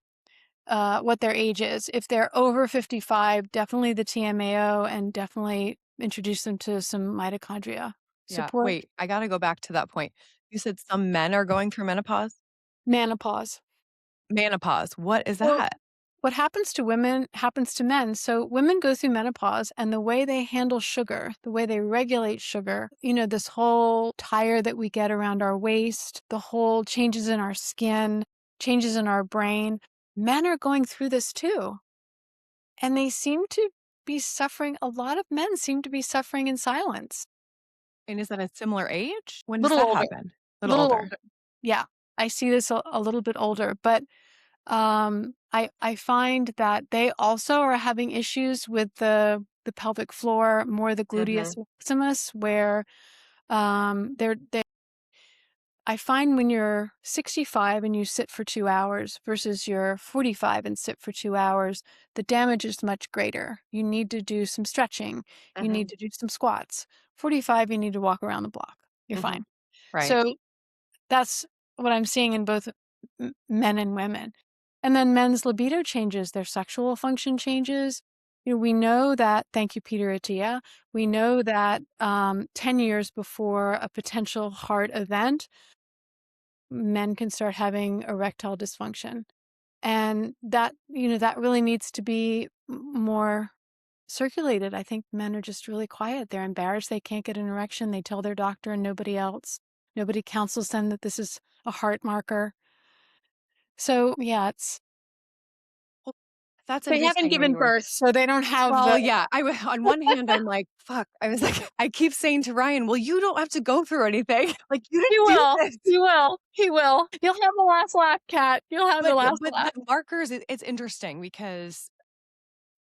what their age is. If they're over 55, definitely the TMAO, and definitely introduce them to some mitochondria Yeah. support. Wait, I got to go back to that point. You said some men are going through menopause? Menopause. Menopause. What is So that? what happens to women happens to men. So women go through menopause, and the way they handle sugar, the way they regulate sugar, this whole tire that we get around our waist, the whole changes in our skin, changes in our brain. Men are going through this too. And they seem to be suffering. A lot of men seem to be suffering in silence. And is that a similar age? When does Little that older, happen? A little little older. older. Yeah. I see this a little bit older, but I find that they also are having issues with the pelvic floor, more the gluteus Hmm. maximus, where they I find when you're 65 and you sit for 2 hours versus you're 45 and sit for 2 hours, the damage is much greater. You need to do some stretching. You Hmm. need to do some squats. 45, you need to walk around the block. You're Hmm. fine. Right. So that's what I'm seeing in both men and women. And then men's libido changes, their sexual function changes. We know that, thank you, Peter Attia, we know that 10 years before a potential heart event, men can start having erectile dysfunction. And that really needs to be more circulated. I think men are just really quiet. They're embarrassed they can't get an erection. They tell their doctor and nobody else. Nobody counsels them that this is a heart marker. So yeah, Well, that's they haven't interesting when given you were birth, so they don't have well, the. yeah, on one hand, I'm like, "Fuck." I was like I keep saying to Ryan, "Well, you don't have to go through anything. Like, you He didn't do will. this." He will. He will. You'll have the last laugh, Kat. You'll have the But last but the laugh. markers, it's interesting because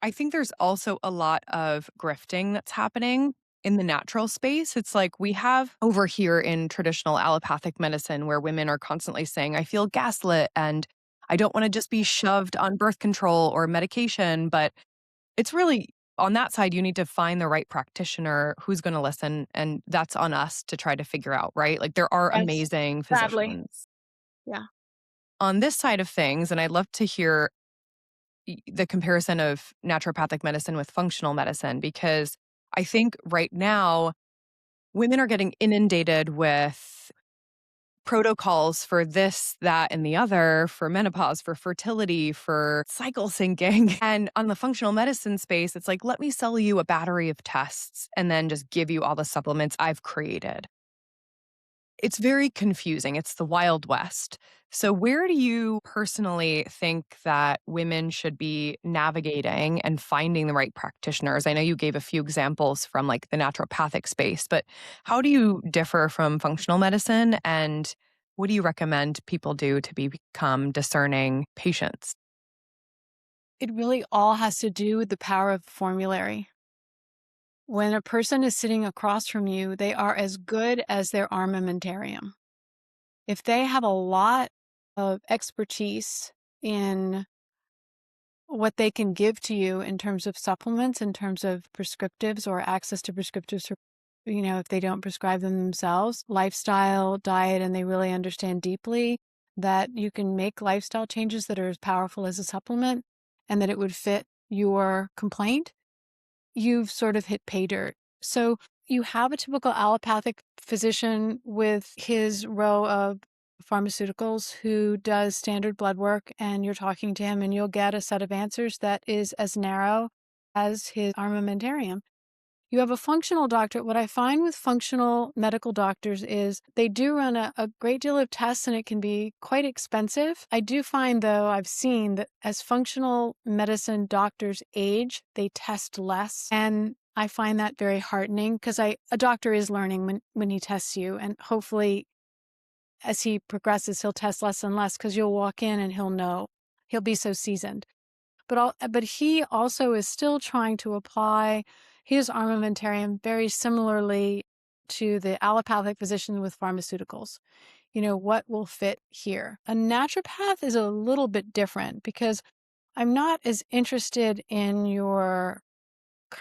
I think there's also a lot of grifting that's happening in the natural space. It's like we have over here in traditional allopathic medicine where women are constantly saying, I feel gaslit and I don't want to just be shoved on birth control or medication. But it's really on that side, you need to find the right practitioner who's going to listen. And that's on us to try to figure out, right? Like there are Yes. amazing Sadly. physicians. Yeah. On this side of things, and I'd love to hear the comparison of naturopathic medicine with functional medicine because I think right now women are getting inundated with protocols for this, that, and the other, for menopause, for fertility, for cycle syncing. And on the functional medicine space, it's like, let me sell you a battery of tests and then just give you all the supplements I've created. It's very confusing. It's the Wild West. So, where do you personally think that women should be navigating and finding the right practitioners? I know you gave a few examples from like the naturopathic space, but how do you differ from functional medicine? And what do you recommend people do to become discerning patients? It really all has to do with the power of formulary. When a person is sitting across from you, they are as good as their armamentarium. If they have a lot of expertise in what they can give to you in terms of supplements, in terms of prescriptives or access to prescriptives, if they don't prescribe them themselves, lifestyle, diet, and they really understand deeply, that you can make lifestyle changes that are as powerful as a supplement and that it would fit your complaint, you've sort of hit pay dirt. So you have a typical allopathic physician with his row of pharmaceuticals who does standard blood work, and you're talking to him, and you'll get a set of answers that is as narrow as his armamentarium. You have a functional doctor. What I find with functional medical doctors is they do run a great deal of tests and it can be quite expensive. I do find, though, I've seen that as functional medicine doctors age, they test less. And I find that very heartening because a doctor is learning when he tests you. And hopefully, as he progresses, he'll test less and less because you'll walk in and he'll know. He'll be so seasoned. But he also is still trying to apply his armamentarium very similarly to the allopathic physician with pharmaceuticals. What will fit here? A naturopath is a little bit different because I'm not as interested in your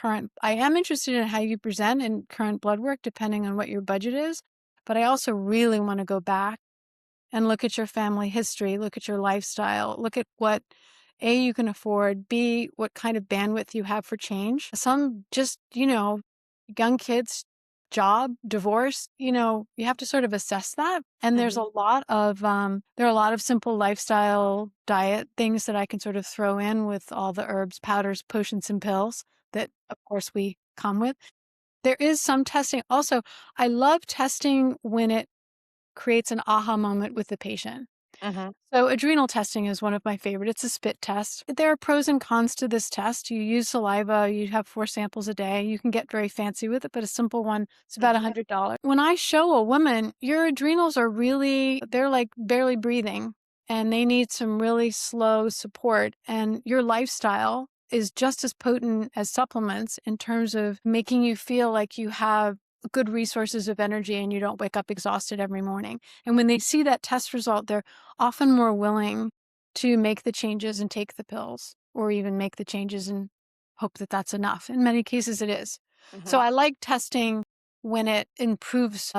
I am interested in how you present in current blood work, depending on what your budget is. But I also really want to go back and look at your family history, look at your lifestyle, look at what A, you can afford, B, what kind of bandwidth you have for change. Some just, young kids, job, divorce, you have to sort of assess that. And there's Mhm. a lot of, there are a lot of simple lifestyle diet things that I can sort of throw in with all the herbs, powders, potions, and pills that, of course, we come with. There is some testing. Also, I love testing when it creates an aha moment with the patient. Mhm. So adrenal testing is one of my favorite. It's a spit test. There are pros and cons to this test. You use saliva, you have 4 samples a day. You can get very fancy with it, but a simple one is about Mhm. $100. When I show a woman, your adrenals are really, they're like barely breathing and they need some really slow support. And your lifestyle is just as potent as supplements in terms of making you feel like you have good resources of energy and you don't wake up exhausted every morning. And when they see that test result, they're often more willing to make the changes and take the pills, or even make the changes and hope that that's enough. In many cases, it is. So Mhm. I like testing when it improves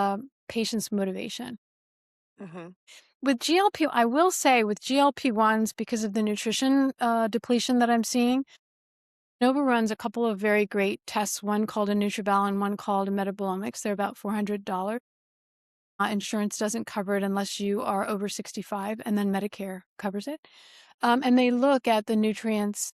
patients' motivation. Mhm. I will say with GLP-1s, because of the nutrition depletion that I'm seeing, Nova runs a couple of very great tests, one called a Nutribal and one called a Metabolomics. They're about $400. Insurance doesn't cover it unless you are over 65, and then Medicare covers it. And they look at the nutrients,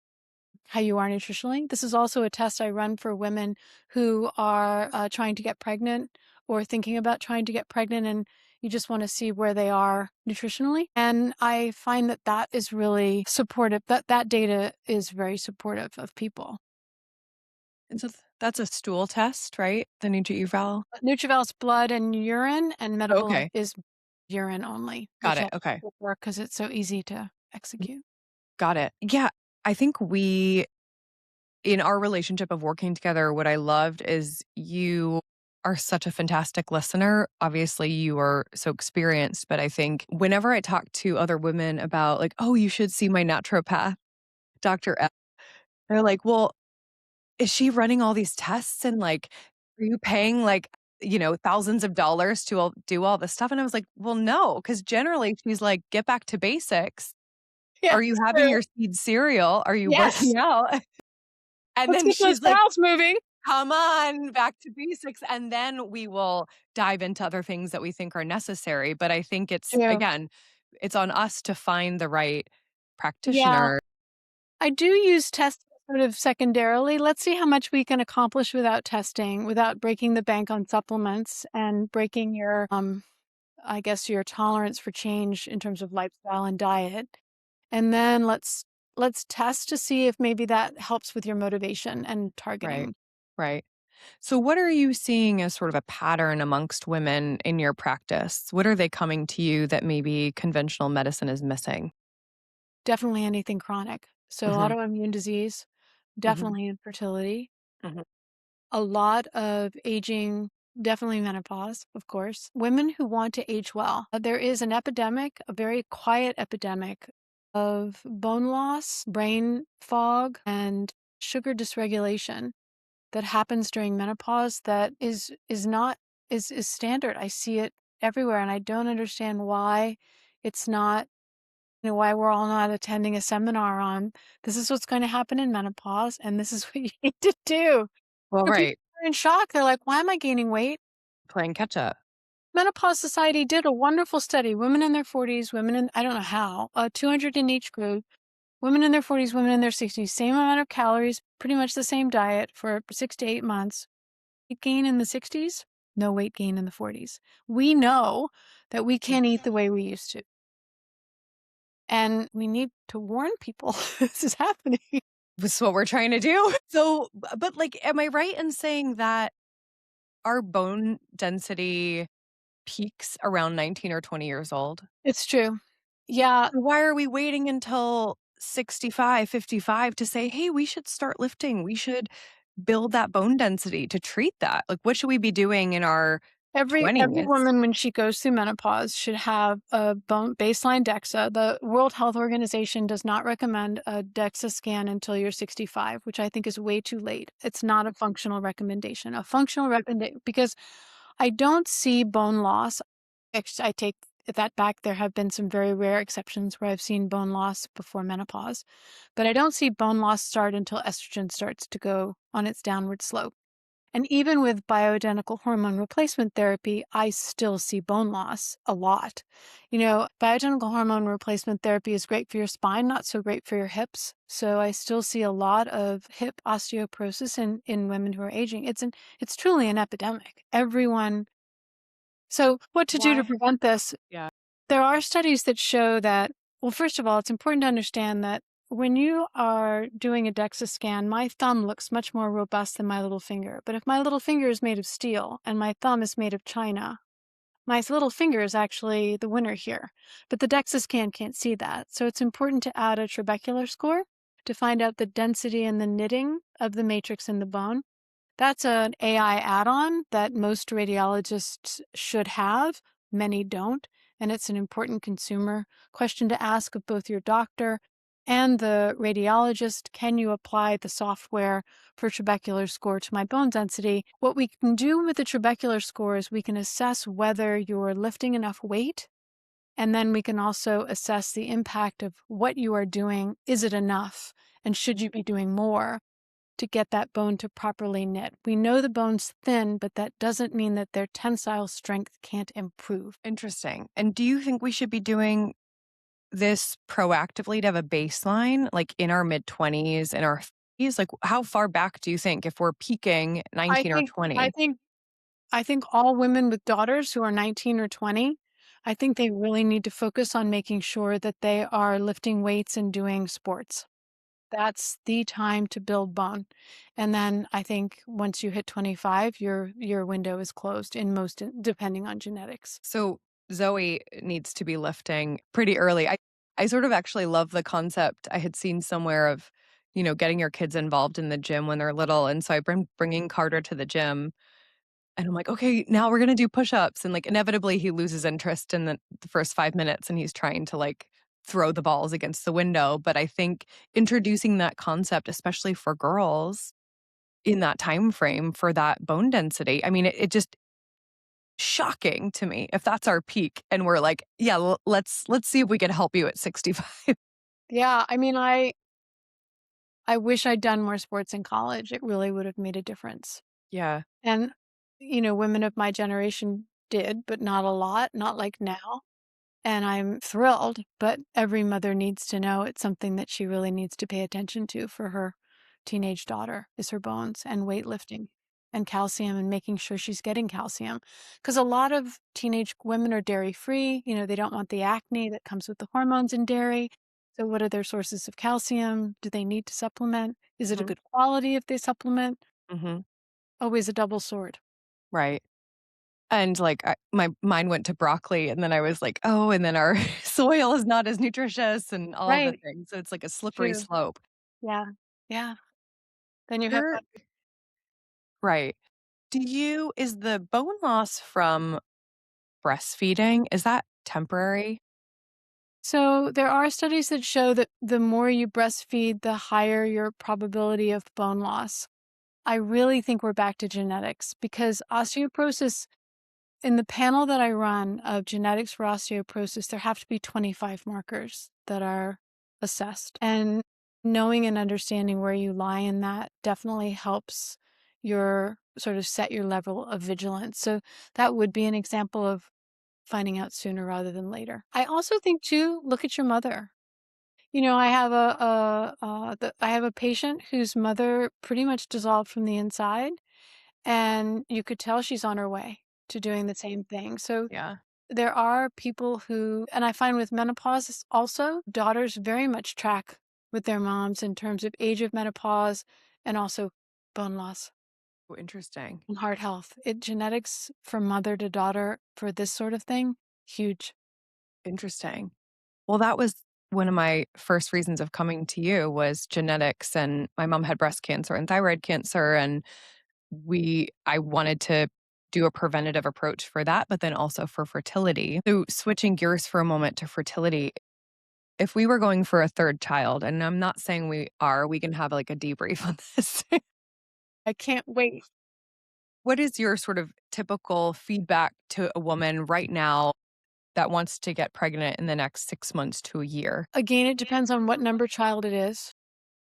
how you are nutritionally. This is also a test I run for women who are trying to get pregnant or thinking about trying to get pregnant, and you just want to see where they are nutritionally. And I find that that is really supportive. That data is very supportive of people. And so that's a stool test, right? The Nutri-Eval? Nutrival is blood and urine, and metabolic Okay. is urine only, Got which it. also Okay. work because it's so easy to execute. Got it. Yeah. I think in our relationship of working together, what I loved is you are such a fantastic listener. Obviously, you are so experienced, but I think whenever I talk to other women about, like, oh, you should see my naturopath, Dr. F, they're like, well, is she running all these tests and like, are you paying like, thousands of dollars to do all this stuff? And I was like, well, no, because generally she's like, get back to basics. Yeah, Are you having true. your seed cereal? Are you Yes. working out? And Let's then get those she's like, cows moving. come on, back to basics. And then we will dive into other things that we think are necessary. But I think Yeah. again, it's on us to find the right Yeah. practitioner. I do use testing sort of secondarily. Let's see how much we can accomplish without testing, without breaking the bank on supplements and breaking your, I guess, your tolerance for change in terms of lifestyle and diet. And then let's test to see if maybe that helps with your motivation and Right. targeting. Right. So, what are you seeing as sort of a pattern amongst women in your practice? What are they coming to you that maybe conventional medicine is missing? Definitely anything chronic. So Hmm. autoimmune disease, Hmm. definitely infertility, Hmm. a lot of aging, definitely menopause, of course. Women who want to age well. There is an epidemic, a very quiet epidemic of bone loss, brain fog, and sugar dysregulation that happens during menopause that is not is standard. I see it everywhere and I don't understand why It's not, why we're all not attending a seminar on this is what's going to happen in menopause and this is what you need to do. Well, People right. are in shock. They're like, why am I gaining weight? Playing catch up. Menopause Society did a wonderful study. Women in their 40s, women in, I don't know how, 200 in each group, women in their 40s, women in their 60s, same amount of calories, pretty much the same diet for 6 to 8 months. Weight gain in the 60s, no weight gain in the 40s. We know that we can't eat the way we used to. And we need to warn people this is happening. This is what we're trying to do. So, but like, am I right in saying that our bone density peaks around 19 or 20 years old? It's true. Yeah, Why are we waiting until 65, 55 to say, hey, we should start lifting? We should build that bone density to treat that. Like, what should we be doing in our every 20s? woman when she goes through menopause should have a bone baseline DEXA. The World Health Organization does not recommend a DEXA scan until you're 65, which I think is way too late. It's not a functional recommendation. A functional recommendation because I don't see bone loss. I take that back. There have been some very rare exceptions where I've seen bone loss before menopause, but I don't see bone loss start until estrogen starts to go on its downward slope. And even with bioidentical hormone replacement therapy, I still see bone loss a lot. Bioidentical hormone replacement therapy is great for your spine, not so great for your hips. So I still see a lot of hip osteoporosis in women who are aging. It's truly an epidemic. Everyone. So what to do to Why? prevent this? Yeah. There are studies that show that, well, first of all, it's important to understand that when you are doing a DEXA scan, my thumb looks much more robust than my little finger. But if my little finger is made of steel and my thumb is made of china, my little finger is actually the winner here. But the DEXA scan can't see that. So it's important to add a trabecular score to find out the density and the knitting of the matrix in the bone. That's an AI add-on that most radiologists should have. Many don't. And it's an important consumer question to ask of both your doctor and the radiologist. Can you apply the software for trabecular score to my bone density? What we can do with the trabecular score is we can assess whether you're lifting enough weight. And then we can also assess the impact of what you are doing. Is it enough? And should you be doing more to get that bone to properly knit? We know the bone's thin, but that doesn't mean that their tensile strength can't improve. Interesting. And do you think we should be doing this proactively to have a baseline, like in our mid 20s and our 50s? Like, how far back do you think if we're peaking I 19 or think I 20? think I think all women with daughters who are 19 or 20, I think they really need to focus on making sure that they are lifting weights and doing sports. That's the time to build bone. And then I think once you hit 25, your window is closed in most, depending on genetics. So Zoe needs to be lifting pretty early. I sort of actually love the concept. I had seen somewhere of, getting your kids involved in the gym when they're little. And so I've been bringing Carter to the gym. And I'm like, okay, now we're going to do push-ups. And like inevitably he loses interest in the first 5 minutes and he's trying to like throw the balls against the window. But I think introducing that concept, especially for girls in that time frame for that bone density, I mean, it just shocking to me if that's our peak and we're like, yeah, let's see if we can help you at 65. Yeah, I mean, I wish I'd done more sports in college. It really would have made a difference. Yeah. And, women of my generation did, but not a lot, not like now. And I'm thrilled, but every mother needs to know it's something that she really needs to pay attention to for her teenage daughter is her bones and weightlifting and calcium and making sure she's getting calcium. Because a lot of teenage women are dairy free. They don't want the acne that comes with the hormones in dairy. So what are their sources of calcium? Do they need to supplement? Is it a Mhm. good quality if they supplement? Mhm. Always a double sword. Right. And like my mind went to broccoli and then I was like, oh, and then our soil is not as nutritious and all the Right. things. So it's like a slippery True. slope. Yeah. Yeah. Then you have There right. Is the bone loss from breastfeeding, is that temporary? So there are studies that show that the more you breastfeed, the higher your probability of bone loss. I really think we're back to genetics because osteoporosis in the panel that I run of genetics for osteoporosis, there have to be 25 markers that are assessed. And knowing and understanding where you lie in that definitely helps your sort of set your level of vigilance. So that would be an example of finding out sooner rather than later. I also think too, look at your mother. I have I have a patient whose mother pretty much dissolved from the inside, and you could tell she's on her way to doing the same thing. So Yeah. there are people who, and I find with menopause also, daughters very much track with their moms in terms of age of menopause and also bone loss Oh, interesting. and heart health. Genetics from mother to daughter for this sort of thing, huge. Interesting. Well, that was one of my first reasons of coming to you was genetics, and my mom had breast cancer and thyroid cancer, and I wanted to do a preventative approach for that, but then also for fertility. So switching gears for a moment to fertility, if we were going for a third child, and I'm not saying we are, we can have like a debrief on this. I can't wait. What is your sort of typical feedback to a woman right now that wants to get pregnant in the next 6 months to a year? Again, it depends on what number child it is.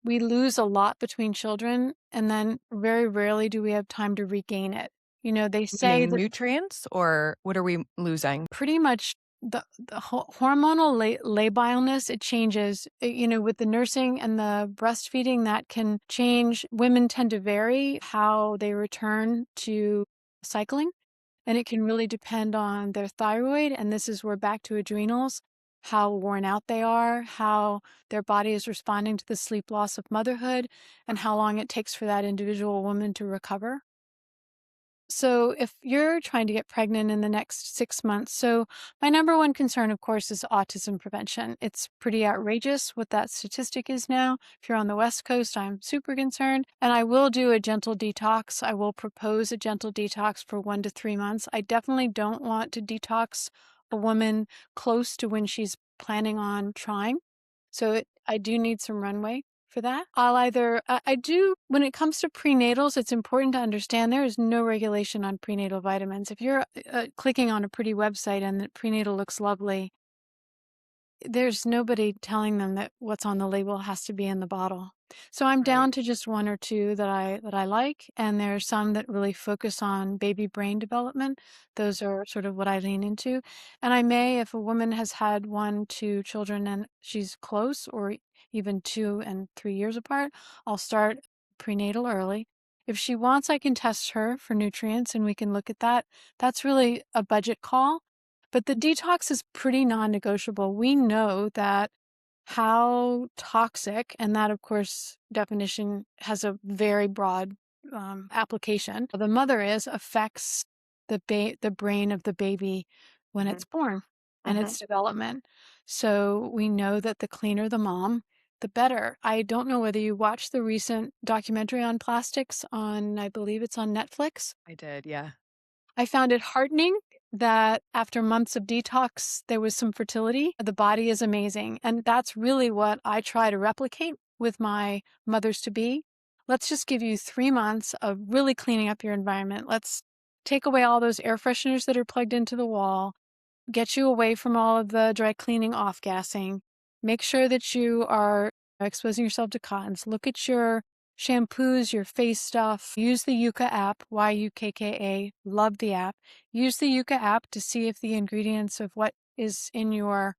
We lose a lot between children, and then very rarely do we have time to regain it. They say Meaning that nutrients, or what are we losing? pretty much the hormonal labileness, it changes. With the nursing and the breastfeeding, that can change. Women tend to vary how they return to cycling. And it can really depend on their thyroid. And this is where back to adrenals, how worn out they are, how their body is responding to the sleep loss of motherhood, and how long it takes for that individual woman to recover. So if you're trying to get pregnant in the next 6 months, so my number one concern, of course, is autism prevention. It's pretty outrageous what that statistic is now. If you're on the West Coast, I'm super concerned. And I will do a gentle detox. I will propose a gentle detox for 1 to 3 months. I definitely don't want to detox a woman close to when she's planning on trying. So I do need some runway for that. I do, when it comes to prenatals, it's important to understand there is no regulation on prenatal vitamins. If you're clicking on a pretty website and the prenatal looks lovely, there's nobody telling them that what's on the label has to be in the bottle. So I'm Right. down to just one or two that I like, and there's some that really focus on baby brain development. Those are sort of what I lean into. And I may, if a woman has had 1, 2 children and she's close, or even 2 and 3 years apart, I'll start prenatal early. If she wants, I can test her for nutrients and we can look at that. That's really a budget call. But the detox is pretty non-negotiable. We know that how toxic, and that, of course, definition has a very broad application. The mother is affects the brain of the baby when Mhm, it's born and mhm. its development. So we know that the cleaner the mom, the better. I don't know whether you watched the recent documentary on plastics on, I believe it's on Netflix. I did, yeah. I found it heartening that after months of detox, there was some fertility. The body is amazing. And that's really what I try to replicate with my mothers to be. Let's just give you 3 months of really cleaning up your environment. Let's take away all those air fresheners that are plugged into the wall, get you away from all of the dry cleaning off gassing. Make sure that you are exposing yourself to cottons. Look at your shampoos, your face stuff. Use the Yucca app, YUKKA. Love the app. Use the Yucca app to see if the ingredients of what is in your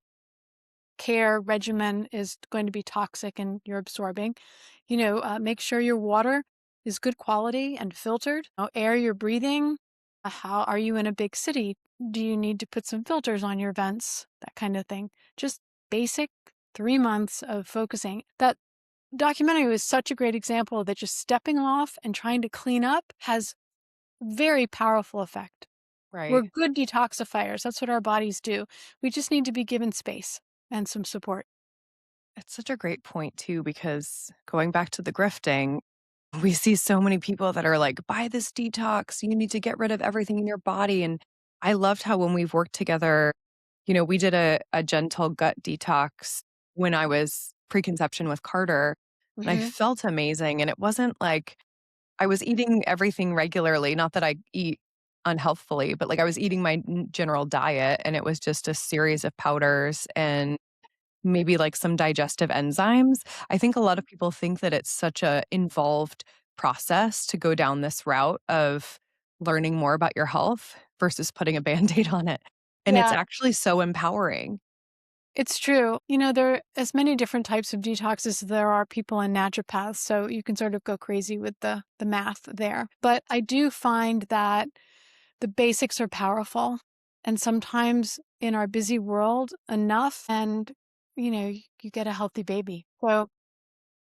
care regimen is going to be toxic and you're absorbing. Make sure your water is good quality and filtered. Air you're breathing. How are you in a big city? Do you need to put some filters on your vents? That kind of thing. Just basic 3 months of focusing. That documentary was such a great example that just stepping off and trying to clean up has very powerful effect. We're Right. good detoxifiers. That's what our bodies do. We just need to be given space and some support. It's such a great point too, because going back to the grifting, we see so many people that are like, buy this detox, you need to get rid of everything in your body. And I loved how when we've worked together, we did a gentle gut detox when I was preconception with Carter, and I Mhm. felt amazing. And it wasn't like I was eating everything regularly, not that I eat unhealthfully, but like I was eating my general diet and it was just a series of powders and maybe like some digestive enzymes. I think a lot of people think that it's such a involved process to go down this route of learning more about your health versus putting a band-aid on it. And it's Yeah, actually so empowering. it's true. There are as many different types of detoxes as there are people in naturopaths, so you can sort of go crazy with the math there. But I do find that the basics are powerful, and sometimes in our busy world, enough and you get a healthy baby. So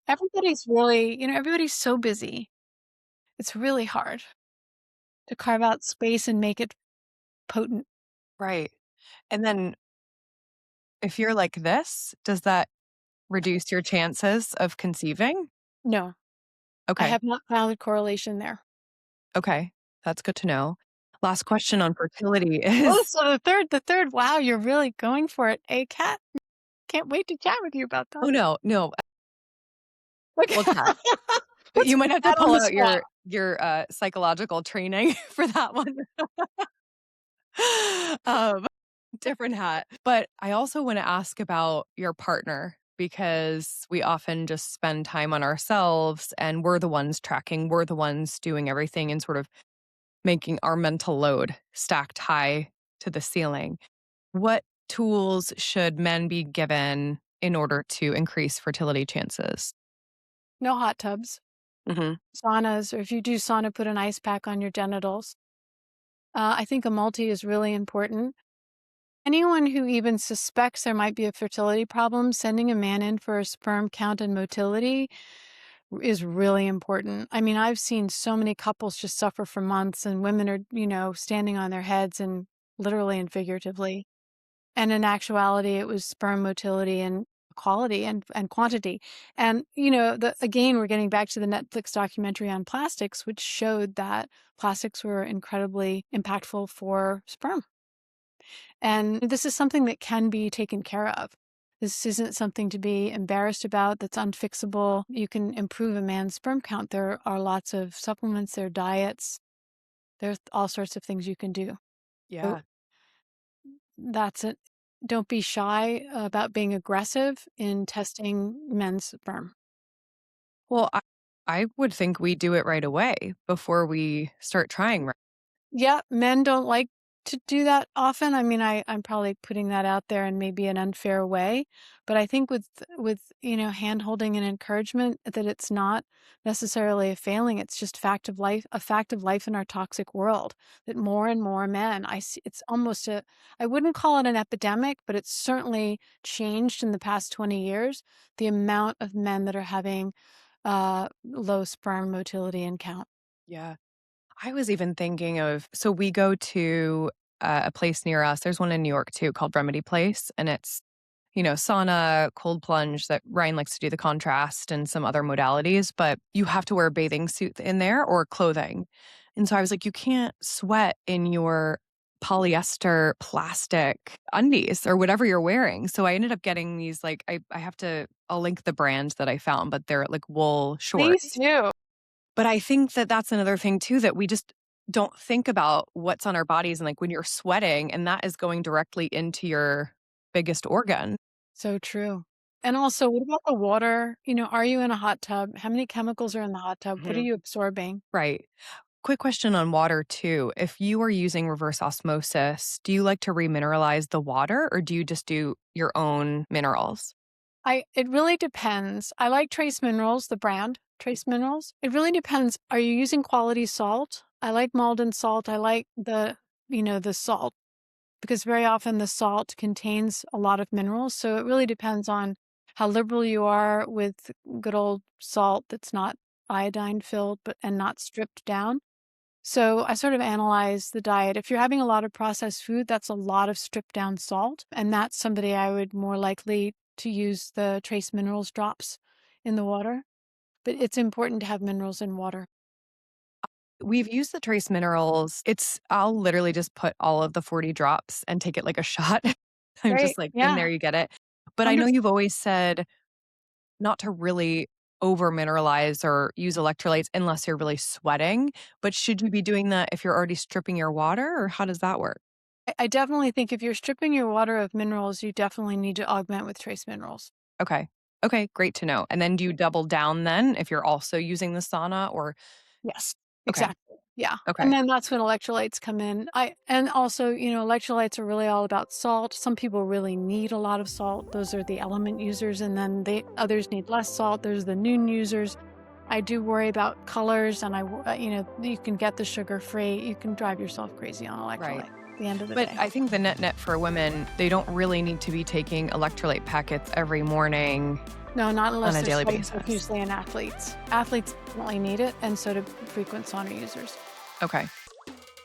everybody's really, everybody's so busy. It's really hard to carve out space and make it potent. Right. And then if you're like this, does that reduce your chances of conceiving? No, I Okay. have not found a correlation there. Okay. That's good to know. Last question on fertility Oh, is so the third, wow, you're really going for it. A cat. Can't wait to chat with you about oh that. no, no, Okay. well, cat. But Let's you might put have to that on pull the out spot. your psychological training for that one. Um, different hat. But I also wanna ask about your partner because we often just spend time on ourselves and we're the ones tracking, we're the ones doing everything and sort of making our mental load stacked high to the ceiling. What tools should men be given in order to increase fertility chances? No hot tubs, Mhm. saunas, or if you do sauna, put an ice pack on your genitals. I think a multi is really important. Anyone who even suspects there might be a fertility problem, sending a man in for a sperm count and motility is really important. I mean, I've seen so many couples just suffer for months, and women are, standing on their heads and literally and figuratively. And in actuality, it was sperm motility and quality and quantity. And, again, we're getting back to the Netflix documentary on plastics, which showed that plastics were incredibly impactful for sperm. And this is something that can be taken care of. This isn't something to be embarrassed about that's unfixable. You can improve a man's sperm count. There are lots of supplements, there are diets, there's all sorts of things you can do. So Yeah. that's it. Don't be shy about being aggressive in testing men's sperm. Well, I would think we do it right away before we start trying, right? Yeah, men don't like to do that often. I mean, I'm probably putting that out there in maybe an unfair way, but I think with hand holding and encouragement that it's not necessarily a failing. It's just a fact of life in our toxic world. That more and more men, I see, it's almost I wouldn't call it an epidemic, but it's certainly changed in the past 20 years. The amount of men that are having low sperm motility and count. Yeah. I was even thinking of so we go to a place near us. There's one in New York too called Remedy Place, and it's sauna, cold plunge that Ryan likes to do the contrast and some other modalities, but you have to wear a bathing suit in there or clothing. And so I was like, you can't sweat in your polyester plastic undies or whatever you're wearing. So I ended up getting these like I'll link the brand that I found, but they're like wool Please shorts. do. But I think that that's another thing too that we just don't think about what's on our bodies and like when you're sweating and that is going directly into your biggest organ. So true. And also, what about the water? Are you in a hot tub? How many chemicals are in the hot tub? What are Mhm. you absorbing? Right. Quick question on water too. If you are using reverse osmosis, do you like to remineralize the water or do you just do your own minerals? It really depends. I like Trace Minerals, the brand Trace Minerals. It really depends. Are you using quality salt? I like Malden salt. I like the salt because very often the salt contains a lot of minerals. So it really depends on how liberal you are with good old salt that's not iodine filled but and not stripped down. So I sort of analyze the diet. If you're having a lot of processed food, that's a lot of stripped down salt. And that's somebody I would more likely to use the trace minerals drops in the water. But it's important to have minerals in water. We've used the trace minerals. I'll literally just put all of the 40 drops and take it like a shot. I'm Great. just like, and Yeah. there you get it. But I know Wonderful. you've always said not to really over mineralize or use electrolytes unless you're really sweating. But should you be doing that if you're already stripping your water, or how does that work? I definitely think if you're stripping your water of minerals, you definitely need to augment with trace minerals. Okay. Okay, great to know. And then do you double down then if you're also using the sauna or Yes, okay. exactly. Yeah. And Okay. then that's when electrolytes come in. And also, electrolytes are really all about salt. Some people really need a lot of salt. Those are the element users. And then others need less salt. There's the noon users. I do worry about colors, and you can get the sugar free. You can drive yourself crazy on Right. electrolyte at the end of the But day. I think the net for women, they don't really need to be taking electrolyte packets every morning No, not on unless a they're daily studying basis. profusely in athletes. Athletes definitely need it, and so do frequent sauna users. Okay.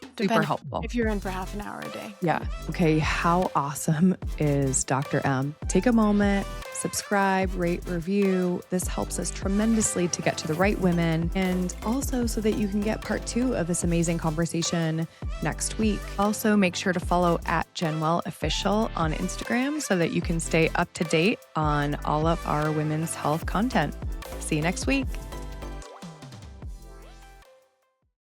Super Depending helpful. if you're in for half an hour a day. Yeah. Okay. How awesome is Dr. M? Take a moment, subscribe, rate, review. This helps us tremendously to get to the right women, and also so that you can get part 2 of this amazing conversation next week. Also, make sure to follow at Genwell Official on Instagram so that you can stay up to date on all of our women's health content. See you next week.